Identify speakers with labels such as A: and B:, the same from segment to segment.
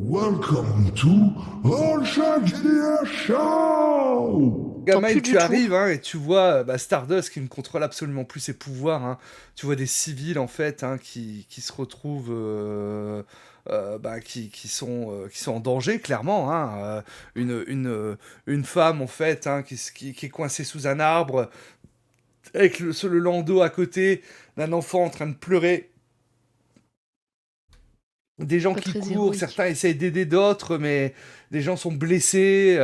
A: Welcome to All Shark GDR Show!
B: Gamin,
C: plus
B: tu
C: du tout.
B: arrives et tu vois Stardust qui ne contrôle absolument plus ses pouvoirs. Tu vois des civils en fait qui se retrouvent, qui sont en danger clairement. Une femme en fait qui est coincée sous un arbre avec le landau à côté d'un enfant en train de pleurer. Des gens
C: Pas
B: qui
C: très
B: courent,
C: héroïque.
B: certains essayent d'aider d'autres, mais des gens sont blessés.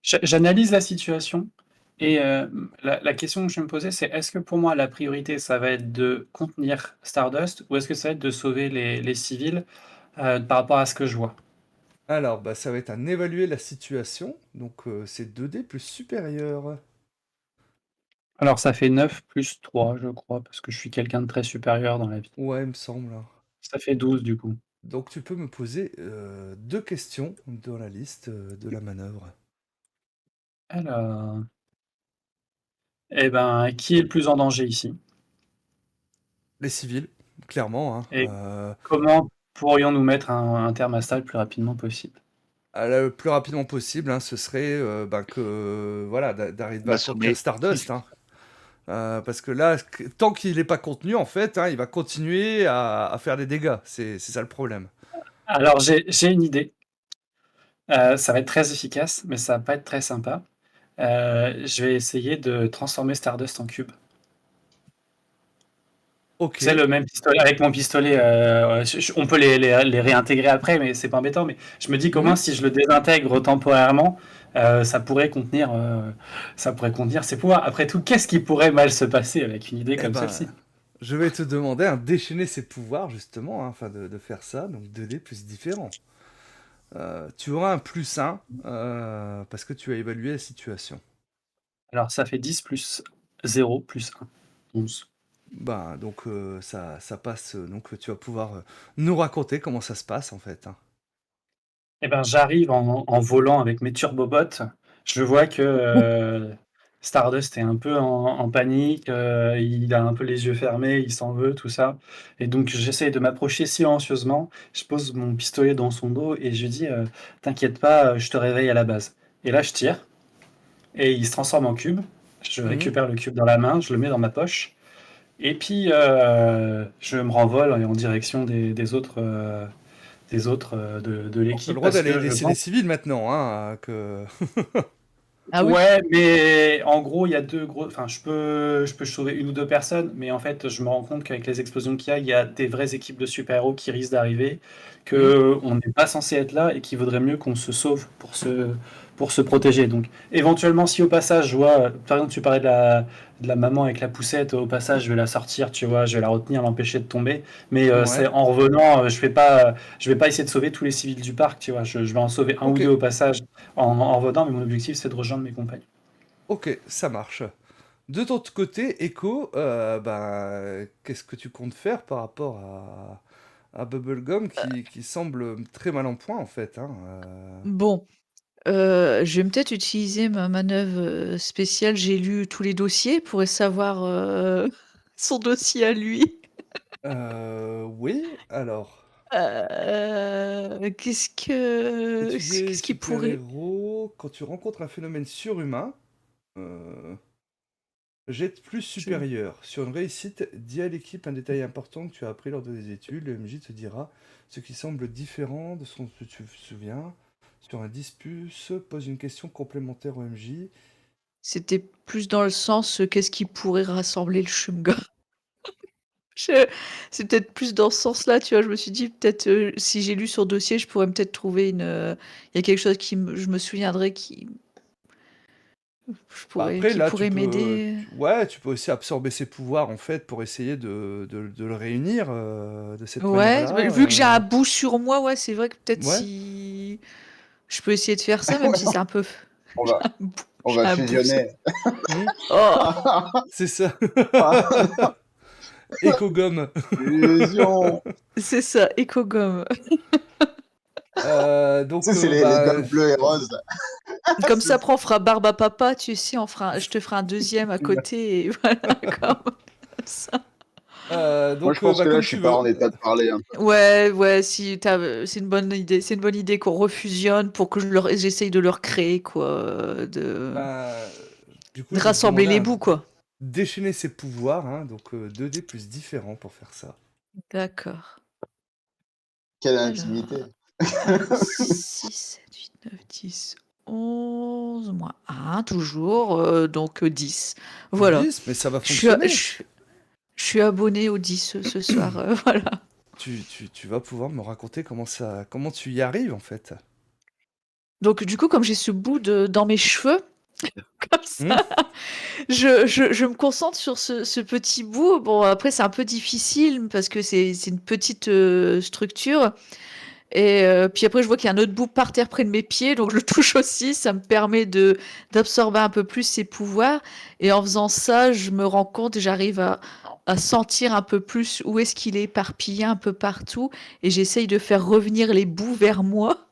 D: J'analyse la situation et la question que je vais me poser, c'est est-ce que pour moi la priorité, ça va être de contenir Stardust ou est-ce que ça va être de sauver les civils par rapport à ce que je vois?
B: Alors, ça va être un évaluer la situation. Donc, c'est 2D plus supérieur.
D: Alors ça fait 9 plus 3, je crois, parce que je suis quelqu'un de très supérieur dans la vie.
B: Ouais, il me semble.
D: Ça fait 12 du coup.
B: Donc, tu peux me poser 2 questions dans la liste de la manœuvre.
D: Alors, eh ben, qui est le plus en danger ici?
B: Les civils, clairement.
D: Et comment pourrions-nous mettre un terme à ça le plus rapidement possible?
B: Le plus rapidement possible, ce serait voilà, d'arriver à contenir
E: L'assommer.
B: Stardust. Parce que là, tant qu'il n'est pas contenu, en fait, il va continuer à faire des dégâts. C'est ça le problème.
D: Alors j'ai une idée. Ça va être très efficace, mais ça va pas être très sympa. Je vais essayer de transformer Stardust en cube.
B: Ok.
D: C'est le même pistolet, avec mon pistolet, on peut les réintégrer après, mais c'est pas embêtant. Mais je me dis comment si je le désintègre temporairement, ça pourrait contenir ses pouvoirs. Après tout, qu'est-ce qui pourrait mal se passer avec une idée
B: Eh
D: comme
B: ben,
D: celle-ci?
B: je vais te demander déchaîner ses pouvoirs, justement, afin de faire ça. Donc 2D plus différent. Tu auras un plus 1 parce que tu as évalué la situation.
D: Alors ça fait 10 plus 0 plus 1, 11.
B: Donc ça passe. Donc tu vas pouvoir nous raconter comment ça se passe en fait.
D: Eh ben, j'arrive en volant avec mes turbobots. Je vois que Stardust est un peu en panique, il a un peu les yeux fermés, il s'en veut, tout ça. Et donc j'essaye de m'approcher silencieusement. Je pose mon pistolet dans son dos et je lui dis t'inquiète pas, je te réveille à la base. Et là, je tire et il se transforme en cube. Je récupère le cube dans la main, je le mets dans ma poche. Et puis je me renvole en direction des autres. De
B: Tu as le
D: l'équipe
B: droit
D: parce
B: d'aller
D: que je
B: laisser les
D: pense.
B: civils maintenant.
C: Ah oui.
D: Ouais, mais en gros, il y a deux gros. Enfin, je peux sauver une ou deux personnes, mais en fait, je me rends compte qu'avec les explosions qu'il y a des vraies équipes de super-héros qui risquent d'arriver, que on n'est pas censé être là et qu'il vaudrait mieux qu'on se sauve pour se protéger. Donc, éventuellement, si au passage, je vois, par exemple, tu parlais de la maman avec la poussette, au passage, je vais la sortir, tu vois, je vais la retenir, l'empêcher de tomber. Mais c'est
B: Ouais.
D: en revenant, je vais pas essayer de sauver tous les civils du parc, tu vois. Je vais en sauver un ou
B: Ok.
D: deux au passage en revenant, mais mon objectif, c'est de rejoindre mes compagnons.
B: Ok, ça marche. De ton côté, Echo, qu'est-ce que tu comptes faire par rapport à Bubblegum qui semble très mal en point en fait.
C: Bon, je vais peut-être utiliser ma manœuvre spéciale. J'ai lu tous les dossiers pour savoir son dossier à lui.
B: Oui, alors.
C: Qu'est-ce que
B: Étudier les
C: qu'est-ce qui pourrait.
B: super-héros, quand tu rencontres un phénomène surhumain, jette plus
C: Je-
B: supérieur. Sur une réussite, dis à l'équipe un détail important que tu as appris lors de des études. Le MJ te dira ce qui semble différent de ce dont tu te souviens. Sur un dispus, pose une question complémentaire au MJ.
C: C'était plus dans le sens qu'est-ce qui pourrait rassembler le Shumga. Je- C'est peut-être plus dans ce sens-là, tu vois. Je me suis dit, peut-être, si j'ai lu son dossier, je pourrais peut-être trouver une. Il y a quelque chose je me souviendrai
B: Après,
C: qui
B: là, tu
C: pourrait
B: peux,
C: m'aider.
B: ouais, tu peux aussi absorber ses pouvoirs en fait pour essayer de le réunir de cette
C: Ouais,
B: manière-là.
C: mais vu que j'ai un bout sur moi, ouais, c'est vrai que peut-être
B: Ouais.
C: si. Je peux essayer de faire ça, même si c'est un peu.
E: On
C: J'ai
E: va,
C: un bout.
E: on
C: J'ai
E: va
C: un bout sur-
E: fusionner.
C: Oh!
B: C'est ça. Éco-gomme.
E: Fusion.
C: C'est ça, éco-gomme.
B: Donc,
E: Ça, c'est les gommes bleues et roses. Là.
C: Comme ça, après, on fera barbe à papa, tu sais, je te ferai un deuxième à côté, et voilà, comme ça.
E: Moi, je pense que là,
B: comme
E: je suis
B: tu
E: pas
B: veux.
E: en état de parler, hein.
C: Ouais, si c'est une bonne idée. C'est une bonne idée qu'on refusionne pour que j'essaye de leur créer, quoi,
B: Bah, du coup,
C: de
B: je vais te
C: rassembler
B: demander
C: les bouts, quoi.
B: déchaîner ses pouvoirs, hein, donc 2 dés plus différents pour faire ça.
C: D'accord.
E: Quelle
C: Alors,
E: intimité.
C: 6, 7, 8, 9, 10, 11, moins 1, toujours, donc 10. Voilà.
B: 10, mais ça va
C: Je suis,
B: fonctionner.
C: je suis abonné au 10 ce soir, voilà.
B: Tu vas pouvoir me raconter comment tu y arrives en fait.
C: Donc du coup, comme j'ai ce bout dans mes cheveux, comme ça,
B: Hmm.
C: je me concentre sur ce petit bout. Bon, après, c'est un peu difficile parce que c'est une petite structure. Et puis après, je vois qu'il y a un autre bout par terre près de mes pieds, donc je le touche aussi. Ça me permet d'absorber un peu plus ses pouvoirs. Et en faisant ça, je me rends compte, j'arrive à sentir un peu plus où est-ce qu'il est éparpillé un peu partout. Et j'essaye de faire revenir les bouts vers moi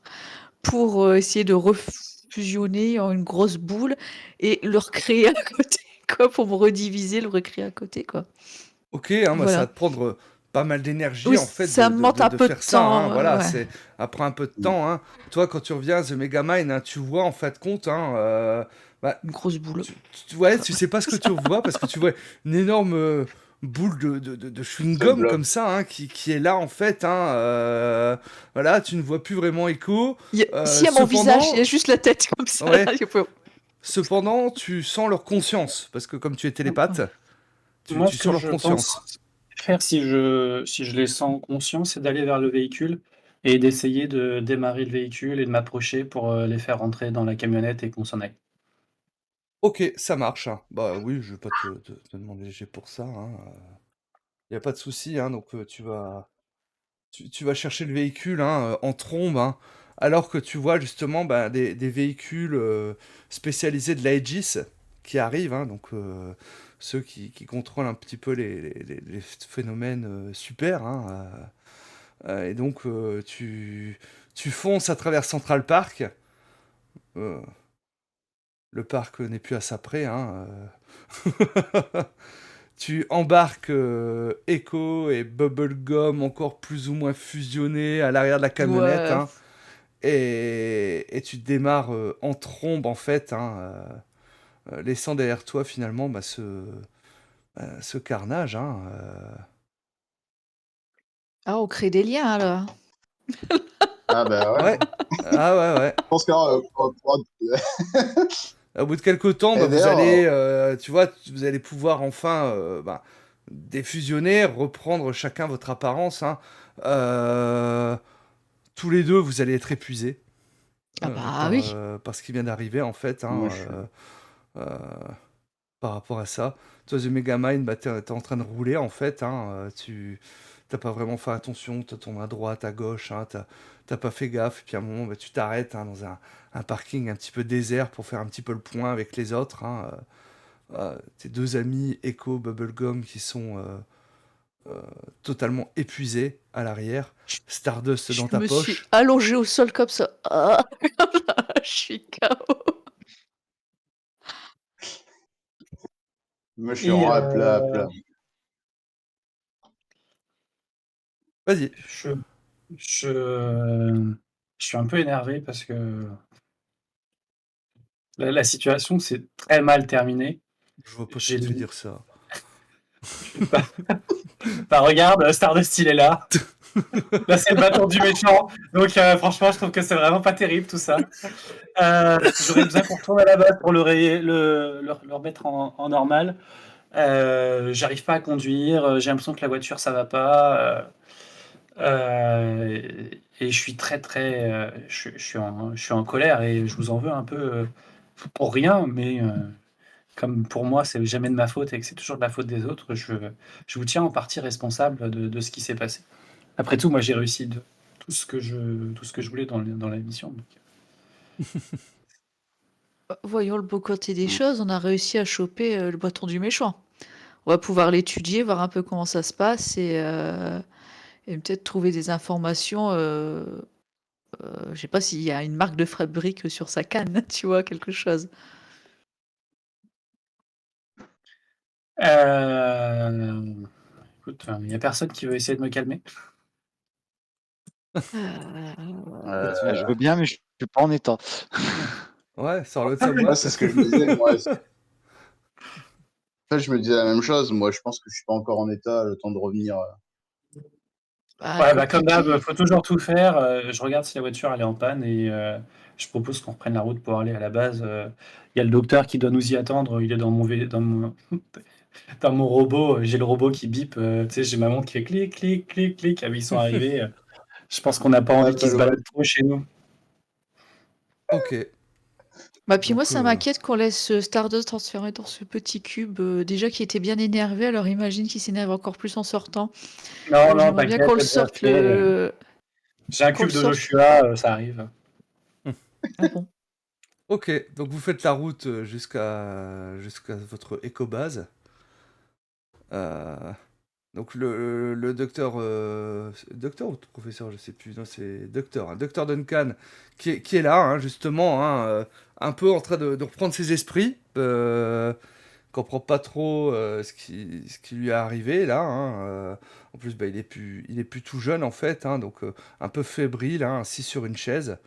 C: pour essayer de refusionner en une grosse boule et le recréer à côté, quoi, pour me rediviser, le recréer à côté, quoi.
B: Ok, hein, bah, ça va
C: Voilà.
B: te prendre pas mal d'énergie
C: Oui,
B: en fait
C: ça me demande un
B: de
C: peu de
B: faire ça, hein,
C: temps,
B: voilà,
C: ouais.
B: après un peu de temps, hein. Toi, quand tu reviens à The Megamind, hein, tu vois en fait compte, hein, bah,
C: Une grosse boule.
B: ouais,
C: Quoi.
B: tu sais pas ce que tu vois parce que tu vois une énorme boule de
E: Ce
B: chewing-gum
E: blob.
B: comme ça, hein, qui est là en fait, hein, voilà, tu ne vois plus vraiment Echo.
C: S'il y a mon visage, il y a
B: Cependant,
C: juste la tête comme ça.
B: ouais,
C: Là,
B: cependant, tu sens leur conscience parce que comme tu es télépathe,
D: Moi,
B: tu
D: ce que
B: sens leur
D: je pense
B: conscience.
D: faire si je les sens conscients, c'est d'aller vers le véhicule et d'essayer de démarrer le véhicule et de m'approcher pour, les faire rentrer dans la camionnette et qu'on s'en aille.
B: Ok, ça marche, hein. Bah oui, je vais pas te demander léger pour ça, hein. Y a pas de souci, hein. Donc tu vas chercher le véhicule, hein, en trombe, hein, alors que tu vois justement bah, des véhicules spécialisés de l'Aegis qui arrivent, hein, donc ceux qui contrôlent un petit peu les phénomènes super, hein, et donc tu fonces à travers Central Park. euh, le parc n'est plus à sa près, hein. Tu embarques Echo et Bubblegum encore plus ou moins fusionnés à l'arrière de la camionnette,
C: ouais.
B: hein, et tu démarres en trombe en fait, hein, laissant derrière toi finalement bah, ce carnage, hein.
C: Ah, on crée des liens, alors.
E: Ah bah ouais.
B: Ouais, ah ouais, ouais.
E: Je pense que
B: Au bout de quelques temps, bah,
E: Et
B: vous
E: d'ailleurs,
B: allez, tu vois, vous allez pouvoir enfin bah, défusionner, reprendre chacun votre apparence, hein. Euh, tous les deux, vous allez être épuisés.
C: Ah bah oui.
B: Par ce qui vient d'arriver en fait,
E: moi,
B: hein,
E: je suis...
B: euh, par rapport à ça. Toi, The Megamind, bah, t'es en train de rouler en fait, hein, tu t'as pas vraiment fait attention, t'as tourné à droite, à gauche, hein, t'as pas fait gaffe, et puis à un moment bah, tu t'arrêtes hein, dans un parking un petit peu désert pour faire un petit peu le point avec les autres, hein, tes deux amis Echo, Bubblegum qui sont euh, totalement épuisés à l'arrière, Stardust
C: Je
B: dans ta
C: me suis
B: poche.
C: allongée au sol comme ça. Ah, je suis KO.
E: Moi, je suis
D: Et
E: vraiment à plat.
B: Vas-y.
D: je je je suis un peu énervé parce que la situation s'est très mal terminée.
B: Je vois pas ce que
D: J'ai
B: tu veux dire ça.
D: bah bah, regarde, Stardust, il est là. Là, c'est le bâton du méchant. Donc, franchement, je trouve que c'est vraiment pas terrible tout ça. J'aurais besoin qu'on retourne à la base pour le remettre en normal. J'arrive pas à conduire. J'ai l'impression que la voiture, ça va pas. Et je suis très, très. Je suis en colère et je vous en veux un peu pour rien, mais comme pour moi, c'est jamais de ma faute et que c'est toujours de la faute des autres, je vous tiens en partie responsable de ce qui s'est passé. Après tout, moi, j'ai réussi tout ce que je voulais dans la mission.
C: Voyons le beau côté des
E: Mm.
C: choses, on a réussi à choper le bâton du méchant. On va pouvoir l'étudier, voir un peu comment ça se passe et peut-être trouver des informations. Je sais pas s'il y a une marque de fabrique sur sa canne, tu vois, quelque chose.
D: Euh, écoute, il n'y a personne qui veut essayer de me calmer.
F: Je veux bien, mais je suis pas en état.
B: Ouais, sors-le de sa
E: Ouais,
B: boîte.
E: c'est ce que je me disais, moi. En fait, je me disais la même chose. Moi, je pense que je suis pas encore en état, le temps de revenir.
D: Ouais, bah, comme d'hab,
C: Compliqué.
D: faut toujours tout faire. Je regarde si la voiture elle est en panne et je propose qu'on reprenne la route pour aller à la base. Il y a le docteur qui doit nous y attendre. Il est dans mon robot. J'ai le robot qui bip. Tu sais, j'ai ma montre qui fait clic, clic, clic, clic. Ah oui, ils sont arrivés. Je pense qu'on n'a pas envie qu'ils se baladent trop chez nous.
B: Ok.
C: Bah, puis moi,
B: Donc,
C: ça m'inquiète qu'on laisse Stardust transférer dans ce petit cube, déjà qui était bien énervé, alors imagine qu'il s'énerve encore plus en sortant.
D: Non,
C: Donc
D: non,
C: j'aimerais bien
D: t'inquiète,
C: qu'on le
D: c'est déjà
C: sorte
D: fait. J'ai un
C: qu'on le
D: cube de
C: sorte.
D: Joshua, ça arrive.
C: Ah bon.
B: Ok, donc vous faites la route jusqu'à votre éco-base. Donc le docteur, docteur ou professeur, je sais plus, non c'est docteur, hein, docteur Duncan, qui est là, hein, justement, hein, un peu en train de reprendre ses esprits, comprend pas trop ce qui lui est arrivé là, hein, en plus bah, il est plus tout jeune en fait, hein, donc un peu fébrile, hein, assis sur une chaise,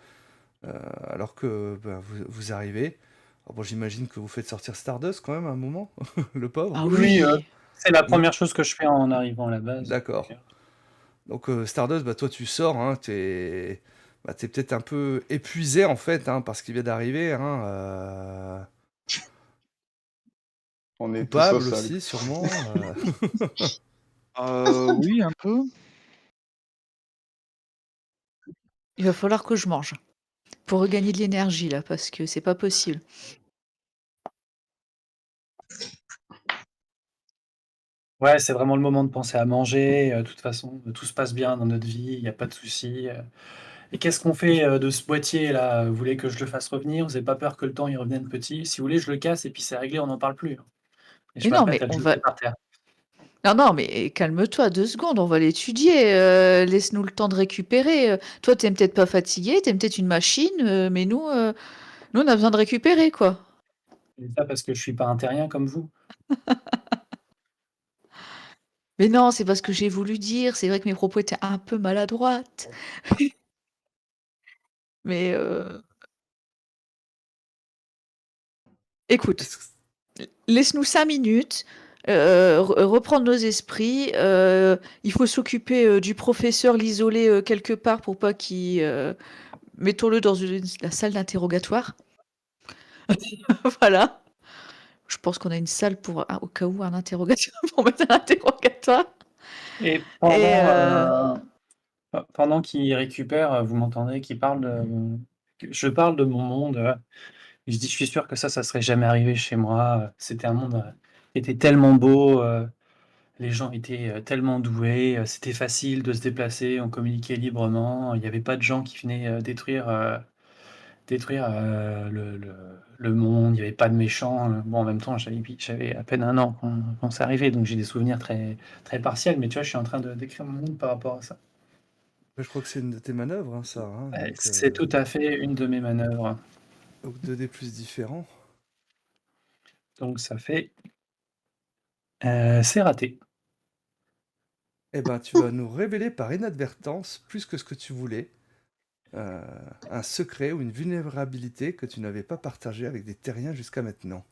B: alors que bah, vous arrivez. Alors bon, j'imagine que vous faites sortir Stardust quand même à un moment, le pauvre.
C: Ah
D: Oui,
C: oui.
D: c'est la
B: Oui.
D: première chose que je fais en arrivant à la base.
B: D'accord. Donc Stardust, bah, toi tu sors, hein, t'es peut-être un peu épuisé en fait, hein, par ce qui vient d'arriver, hein,
E: On est tous au
B: coupable
E: sol.
B: aussi sûrement.
F: Oui, un peu.
C: Il va falloir que je mange pour regagner de l'énergie là, parce que c'est pas possible.
D: Ouais, c'est vraiment le moment de penser à manger. De toute façon, tout se passe bien dans notre vie, il y a pas de souci. Et qu'est-ce qu'on fait, de ce boîtier là? Vous voulez que je le fasse revenir? Vous avez pas peur que le temps il revienne petit? Si vous voulez, je le casse et puis c'est réglé, on n'en parle plus, hein. Et je
C: Mais non,
D: m'apprête
C: mais
D: à le
C: on va.
D: jeter par terre.
C: Non, non, mais calme-toi 2 secondes, on va l'étudier. Laisse-nous le temps de récupérer. Toi, t'es peut-être pas fatigué, t'es peut-être une machine, mais nous, on a besoin de récupérer, quoi.
D: Je dis ça parce que je suis pas un terrien comme vous.
C: Mais non, c'est pas ce que j'ai voulu dire. C'est vrai que mes propos étaient un peu maladroites. Mais écoute,
B: Est-ce que-
C: laisse-nous 5 minutes, reprendre nos esprits. Il faut s'occuper du professeur, l'isoler quelque part pour pas qu'il. Mettons-le dans la salle d'interrogatoire. Voilà. Je pense qu'on a une salle pour, au cas où, un interrogatoire, pour mettre un interrogatoire.
D: Et
C: Et
D: pendant qu'il récupère, vous m'entendez qui parle que je parle de mon monde, je dis: «Je suis sûr que ça serait jamais arrivé chez moi, c'était un monde, qui était tellement beau, les gens étaient, tellement doués, c'était facile de se déplacer, on communiquait librement, il n'y avait pas de gens qui venaient, détruire, le monde, il n'y avait pas de méchants», bon, en même temps, j'avais à peine 1 an quand c'est arrivé, donc j'ai des souvenirs très très partiels, mais tu vois, je suis en train de décrire mon monde par rapport à ça.
B: Je crois que c'est une de tes manœuvres, hein, ça, hein,
D: C'est tout à fait une de mes manœuvres.
B: donc 2 dés plus différents.
D: Donc ça fait, c'est raté.
B: Eh ben, tu vas nous révéler par inadvertance, plus que ce que tu voulais, euh, un secret ou une vulnérabilité que tu n'avais pas partagé avec des terriens jusqu'à maintenant.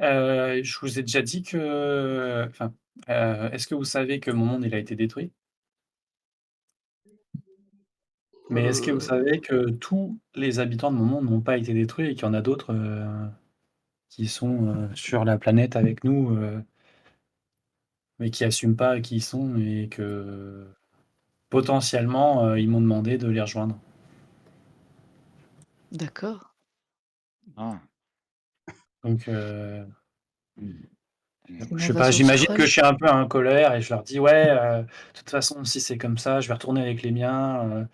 D: Je vous ai déjà dit que enfin, est-ce que vous savez que mon monde, il a été détruit? Mais est-ce que vous
B: Euh,
D: savez que tous les habitants de mon monde n'ont pas été détruits et qu'il y en a d'autres, qui sont, sur la planète avec nous, mais qui assument pas qui ils sont et que potentiellement, ils m'ont demandé de les rejoindre.
C: d'accord.
F: Ah.
D: Donc
F: Mmh.
C: C'est une
D: je sais pas,
C: invasion
D: j'imagine que je
C: sauvage.
D: suis un peu en colère et je leur dis: «Ouais, de toute façon, si c'est comme ça, je vais retourner avec les miens,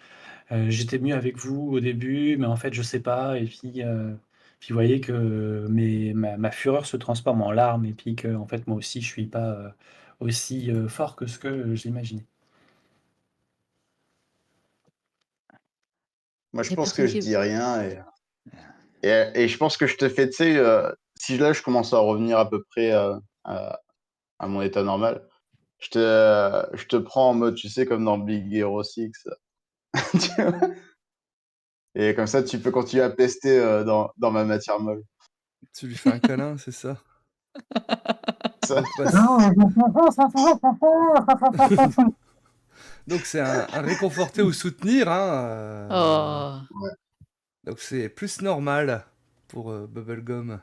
D: j'étais mieux avec vous au début, mais en fait, je sais pas» et puis vous voyez que ma fureur se transforme en larmes et puis qu'en fait, moi aussi, je suis pas, aussi, fort que ce que j'imaginais.
E: Moi,
C: Il
E: je
C: y a
E: pense
C: personne
E: que je
C: qui.
E: dis rien et je pense que je te fais, tu sais, si là, je commence à revenir à peu près à mon état normal, je te prends en mode, tu sais, comme dans Big Hero 6. Tu vois. Et comme ça, tu peux continuer à pester dans ma matière molle.
B: Tu lui fais un câlin, c'est ça?
E: Ça,
B: Donc, donc c'est un réconforter ou soutenir, hein.
C: Oh.
E: ouais.
B: Donc c'est plus normal pour Bubblegum.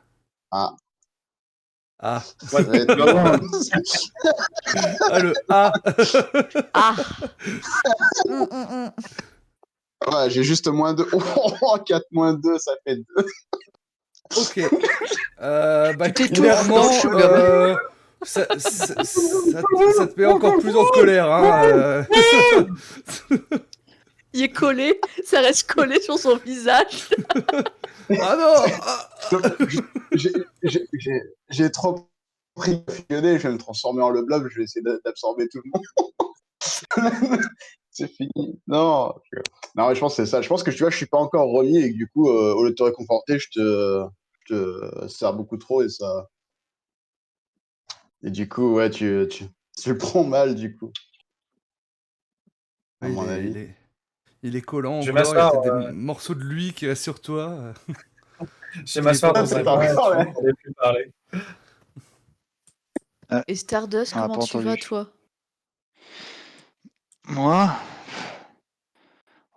E: Ah,
B: Ah,
E: ça va être marrant.
B: ah le A.
C: Ah.
E: Ouais, j'ai juste moins 2. Oh, 4 moins 2, ça fait 2.
B: Ok. Bah
C: Tu t'étouffes
B: clairement,
C: dans le chewing-gum.
B: ça te met encore plus en colère, hein.
C: Il est collé, ça reste collé sur son visage.
B: Ah non. Ah.
E: J'ai trop pris de fusionner, je vais me transformer en le blob, je vais essayer d'absorber tout le monde. C'est fini. Non, non, mais je pense que c'est ça. Je pense que tu vois, je suis pas encore remis et que du coup, au lieu de te réconforter, je te sers beaucoup trop et ça. Et du coup, ouais, tu le prends mal du coup, à
B: Ouais,
E: mon avis.
B: il est collant
D: Je vais
B: encore, il y a
D: m'asseoir,
B: peut-être des morceaux de lui qui restent sur toi.
D: je vais
B: Il est pas
D: m'asseoir
B: dans
D: dans
B: ses
D: un
B: bras
D: coin
B: et
E: Encore, ouais.
B: tout.
D: pour ne plus parler.
C: Et Stardust,
F: On n'a
C: comment
F: pas
C: tu vas,
F: entendu.
C: toi?
F: Moi,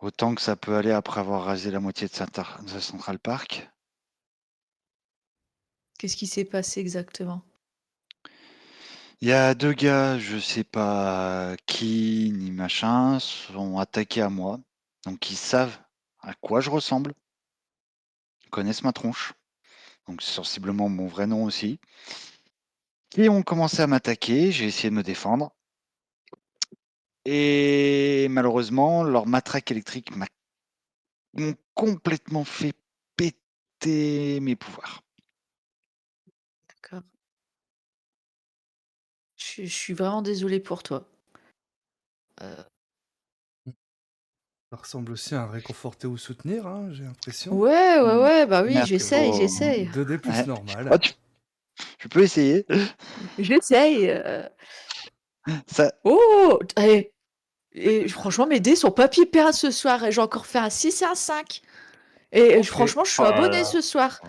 F: autant que ça peut aller après avoir rasé la moitié de Central Park.
C: Qu'est-ce qui s'est passé exactement?
F: Il y a 2 gars, je sais pas qui ni machin, sont attaqués à moi. Donc ils savent à quoi je ressemble. Ils connaissent ma tronche. Donc sensiblement mon vrai nom aussi. Qui ont commencé à m'attaquer, j'ai essayé de me défendre. Et malheureusement, leur matraque électrique m'ont complètement fait péter mes pouvoirs.
C: D'accord. Je suis vraiment désolée pour toi.
B: Ça ressemble aussi à un réconforter ou soutenir, hein, j'ai l'impression.
C: Ouais, bah oui,
F: Merci.
C: j'essaye.
B: 2D plus
F: Ouais.
B: normal.
F: Oh, tu peux essayer.
C: J'essaye.
F: Ça,
C: Oh! Et franchement, mes dés sont pas pipés ce soir. Et j'ai encore fait un 6 et un 5. Et
B: Ok.
C: franchement, je suis
F: Oh là
C: abonnée
F: là.
C: ce soir.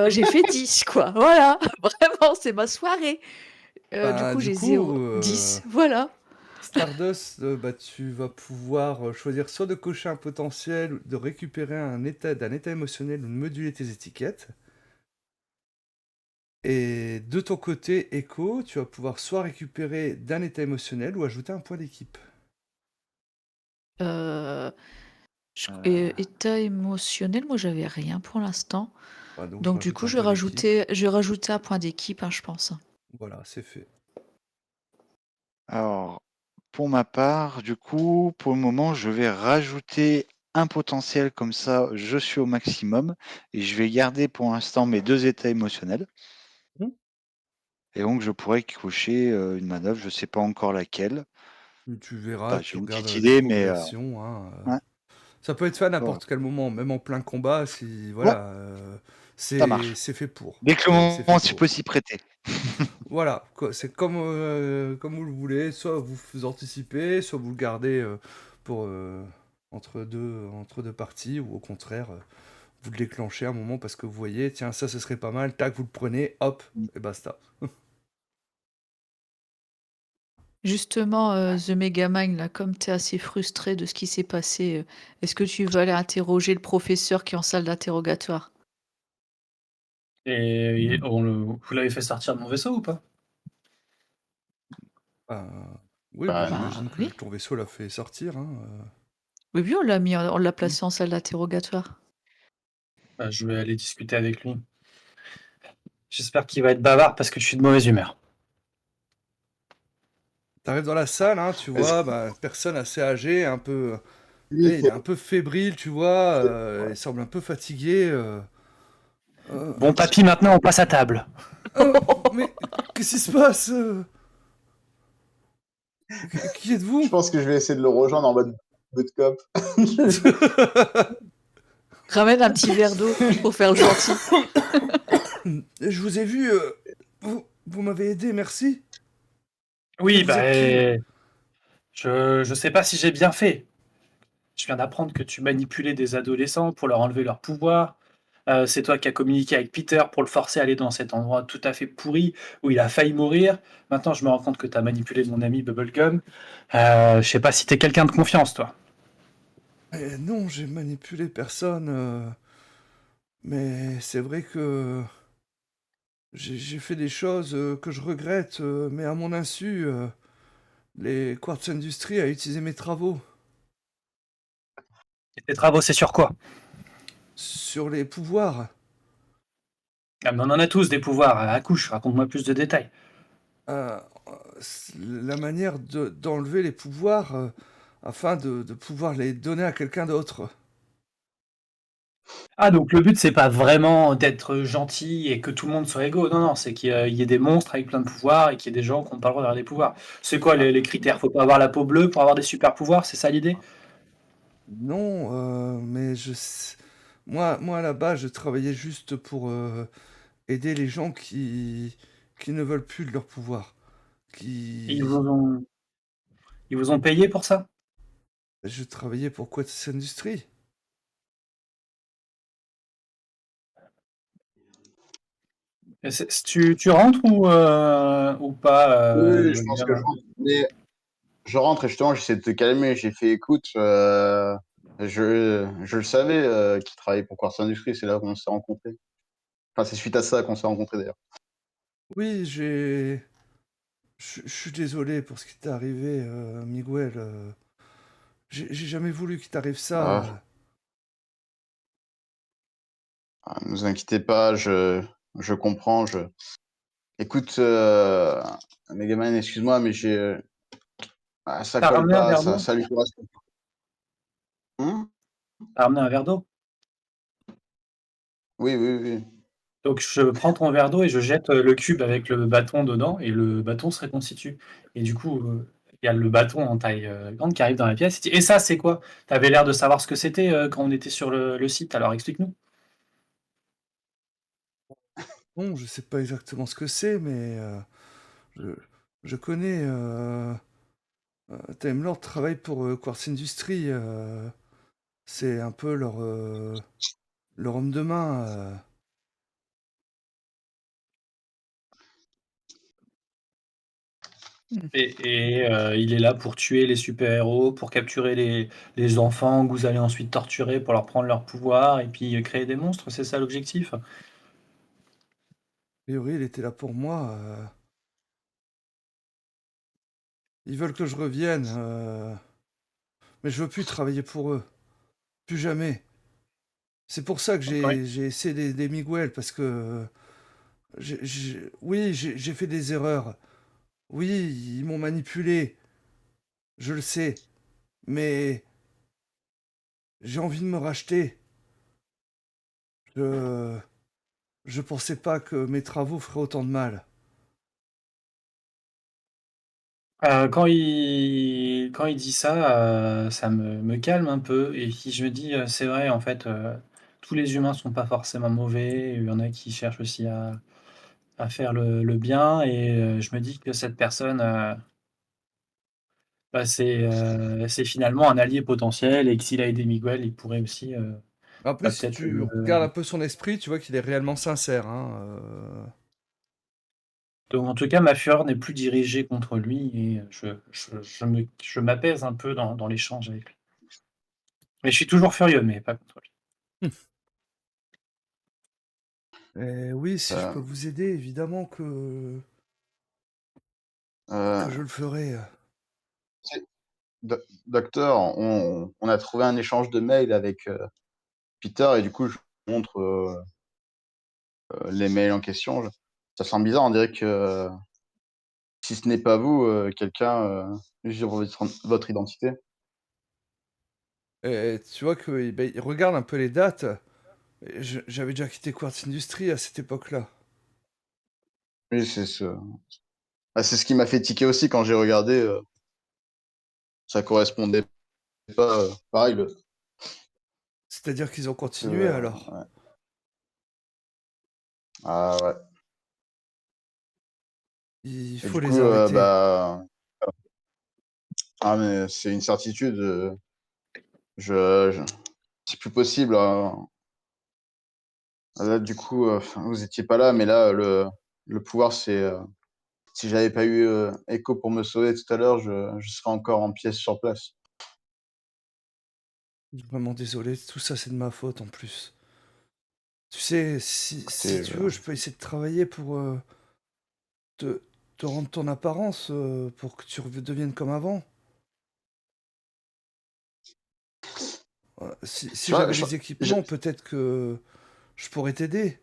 C: J'ai fait 10, quoi. Voilà. Vraiment, c'est ma soirée. Du
B: Bah,
C: coup,
B: du
C: j'ai
B: coup,
C: 0, 10. Voilà.
B: Stardust, bah, tu vas pouvoir choisir soit de cocher un potentiel, ou de récupérer d'un état émotionnel ou de moduler tes étiquettes. Et de ton côté, Echo, tu vas pouvoir soit récupérer d'un état émotionnel ou ajouter un point d'équipe.
C: État émotionnel, moi, j'avais rien pour l'instant.
B: Bah, donc,
C: Donc, du
B: rajoute
C: coup,
B: un
C: je vais
B: point d'équipe.
C: rajouter un point d'équipe, hein, je pense.
B: Voilà, c'est fait.
F: alors, pour ma part, du coup, pour le moment, je vais rajouter un potentiel comme ça, je suis au maximum. Et je vais garder pour l'instant mes 2 états émotionnels.
B: Mhm.
F: Et donc, je pourrais cocher une manœuvre, je sais pas encore laquelle.
B: Tu verras,
F: Bah,
B: tu
F: j'ai une
B: regardes
F: petite
B: les
F: idée, mais
B: progressions, hein.
F: ouais,
B: Ça peut être fait à
F: voilà.
B: n'importe quel moment, même en plein combat, si
F: Ouais,
B: voilà,
F: ça marche.
B: c'est fait pour.
F: Dès que le
B: C'est fait
F: moment tu
B: pour.
F: peux s'y prêter.
B: Voilà, c'est comme vous le voulez, soit vous anticipez, soit vous le gardez pour entre deux parties, ou au contraire, vous le déclenchez à un moment parce que vous voyez, tiens, ça ce serait pas mal, tac, vous le prenez, hop, et basta.
C: Justement, The Megamind, là, comme tu es assez frustré de ce qui s'est passé, est-ce que tu veux aller interroger le professeur qui est en salle d'interrogatoire?
D: Et vous l'avez fait sortir de mon vaisseau ou pas?
B: Ben, oui, bah,
E: Bah,
B: j'imagine
C: Bah
B: que
C: oui.
B: ton vaisseau l'a fait sortir, hein.
C: Oui, oui, on l'a placé en salle d'interrogatoire.
D: Bah, je vais aller discuter avec lui. J'espère qu'il va être bavard parce que je suis de mauvaise humeur.
B: T'arrives dans la salle, hein, tu
E: est-ce
B: vois, bah, personne assez âgée, un peu.
E: qu'il
B: Il est un peu fébrile, tu vois, il semble un peu fatigué.
D: Bon papy, maintenant on passe à table.
B: Mais qu'est-ce qui se passe Qui
E: je
B: êtes-vous
E: pense que je vais essayer de le rejoindre en mode good cop.
C: Ramène un petit verre d'eau pour faire le gentil.
B: Je vous ai vu, vous m'avez aidé, merci.
D: Oui,
B: Vous êtes qui?
D: je sais pas si j'ai bien fait. Je viens d'apprendre que tu manipulais des adolescents pour leur enlever leur pouvoir. C'est toi qui as communiqué avec Peter pour le forcer à aller dans cet endroit tout à fait pourri où il a failli mourir. Maintenant, je me rends compte que tu as manipulé mon ami Bubblegum. Je sais pas si t'es quelqu'un de confiance, toi.
B: Non, j'ai manipulé personne, mais c'est vrai que j'ai fait des choses que je regrette, mais à mon insu, les Quartz Industries a utilisé mes travaux
D: Et tes travaux, c'est sur quoi?
B: sur les pouvoirs.
D: Ah, mais on en a tous des pouvoirs. Accouche, raconte-moi plus de détails.
B: euh, la manière d'enlever les pouvoirs afin de pouvoir les donner à quelqu'un d'autre.
D: Ah, donc le but, c'est pas vraiment d'être gentil et que tout le monde soit égaux. Non, non, c'est qu'il y ait des monstres avec plein de pouvoirs et qu'il y ait des gens qui n'ont pas le droit d'avoir des pouvoirs. C'est quoi
B: Ah,
D: les critères? Faut pas avoir la peau bleue pour avoir des super pouvoirs, c'est ça l'idée?
B: non, mais moi à la base, je travaillais juste pour aider les gens qui ne veulent plus de leur pouvoir.
D: Ils
B: Qui...
D: vous ont, ils vous ont payé pour ça?
B: Je travaillais pour Quartz Industries.
D: Tu rentres ou pas,
E: Oui, je pense que je
D: Bubblegum?
E: rentre. Mais je rentre et justement, j'essaie de te calmer. J'ai fait, écoute, je le savais qu'il travaillait pour Quartz Industries. C'est là qu'on s'est rencontrés. Enfin, c'est suite à ça qu'on s'est rencontrés d'ailleurs.
B: Oui, je suis désolé pour ce qui t'est arrivé, Miguel. J'ai jamais voulu qu'il t'arrive ça.
E: Ah, ne vous inquiétez pas, je comprends. Écoute, Megaman, excuse-moi, mais ça
D: T'as
E: colle
D: ramené un
E: pas,
D: verre d'eau?
E: ça lui correspond pas. Hmm.
D: T'as ramené un verre d'eau?
E: Oui, oui, oui.
D: Donc je prends ton verre d'eau et je jette le cube avec le bâton dedans et le bâton se reconstitue. Et du coup, il y a le bâton en taille grande qui arrive dans la pièce. Et ça, c'est quoi? T'avais l'air de savoir ce que c'était quand on était sur le site, alors explique-nous.
B: Bon, je sais pas exactement ce que c'est, mais je, je connais. Time Lord travaille pour Quartz Industries. C'est un peu leur homme de main. Hmm.
D: Et il est là pour tuer les super-héros, pour capturer les enfants que vous allez ensuite torturer pour leur prendre leur pouvoir et puis créer des monstres, c'est ça l'objectif?
B: A priori, il était là pour moi. Ils veulent que je revienne, mais je veux plus travailler pour eux. Plus jamais. C'est pour ça que
D: Oui.
B: j'ai essayé des Miguel, parce que oui, j'ai fait des erreurs. Oui, ils m'ont manipulé, je le sais, mais j'ai envie de me racheter. Je, je pensais pas que mes travaux feraient autant de mal.
D: Quand il dit ça, ça me calme un peu et puis je me dis, c'est vrai en fait, tous les humains sont pas forcément mauvais, il y en a qui cherchent aussi à faire le bien et je me dis que cette personne, bah, c'est finalement un allié potentiel et que s'il a aidé Miguel, il pourrait aussi,
B: Après,
D: bah,
B: si
D: peut-être
B: tu regardes un peu son esprit, tu vois qu'il est réellement sincère, hein.
D: donc en tout cas, ma fureur n'est plus dirigée contre lui et je m'apaise un peu dans l'échange avec lui. Mais je suis toujours furieux, mais pas contre lui.
B: Et oui, si je
E: Euh,
B: peux vous aider, évidemment
E: euh,
B: que je le ferai.
E: c'est- Docteur, on a trouvé un échange de mails avec Peter et du coup, je vous montre les mails en question. Ça semble bizarre, on dirait que si ce n'est pas vous, quelqu'un jure votre identité.
B: Et tu vois que ben, il regarde un peu les dates. Et j'avais déjà quitté Quartz Industries à cette époque-là.
E: Oui, c'est ce qui m'a fait tiquer aussi quand j'ai regardé. Ça correspondait pas. Pareil,
B: C'est-à-dire qu'ils ont
E: que,
B: continué alors.
E: ouais. Ah ouais.
B: Il
E: Et
B: faut
E: du
B: les
E: coup,
B: arrêter.
E: ah, mais c'est une certitude. C'est plus possible, hein. Là, du coup, vous étiez pas là, mais là, le pouvoir, c'est. Si j'avais pas eu Echo pour me sauver tout à l'heure, je serais encore en pièces sur place.
B: Je suis vraiment désolé, tout ça c'est de ma faute en plus. Tu sais, si
E: Écoutez,
B: tu veux, je peux essayer de travailler pour te, te rendre ton apparence, pour que tu deviennes comme avant. Si
E: tu vois,
B: j'avais les
E: je-
B: équipements, peut-être que je pourrais t'aider.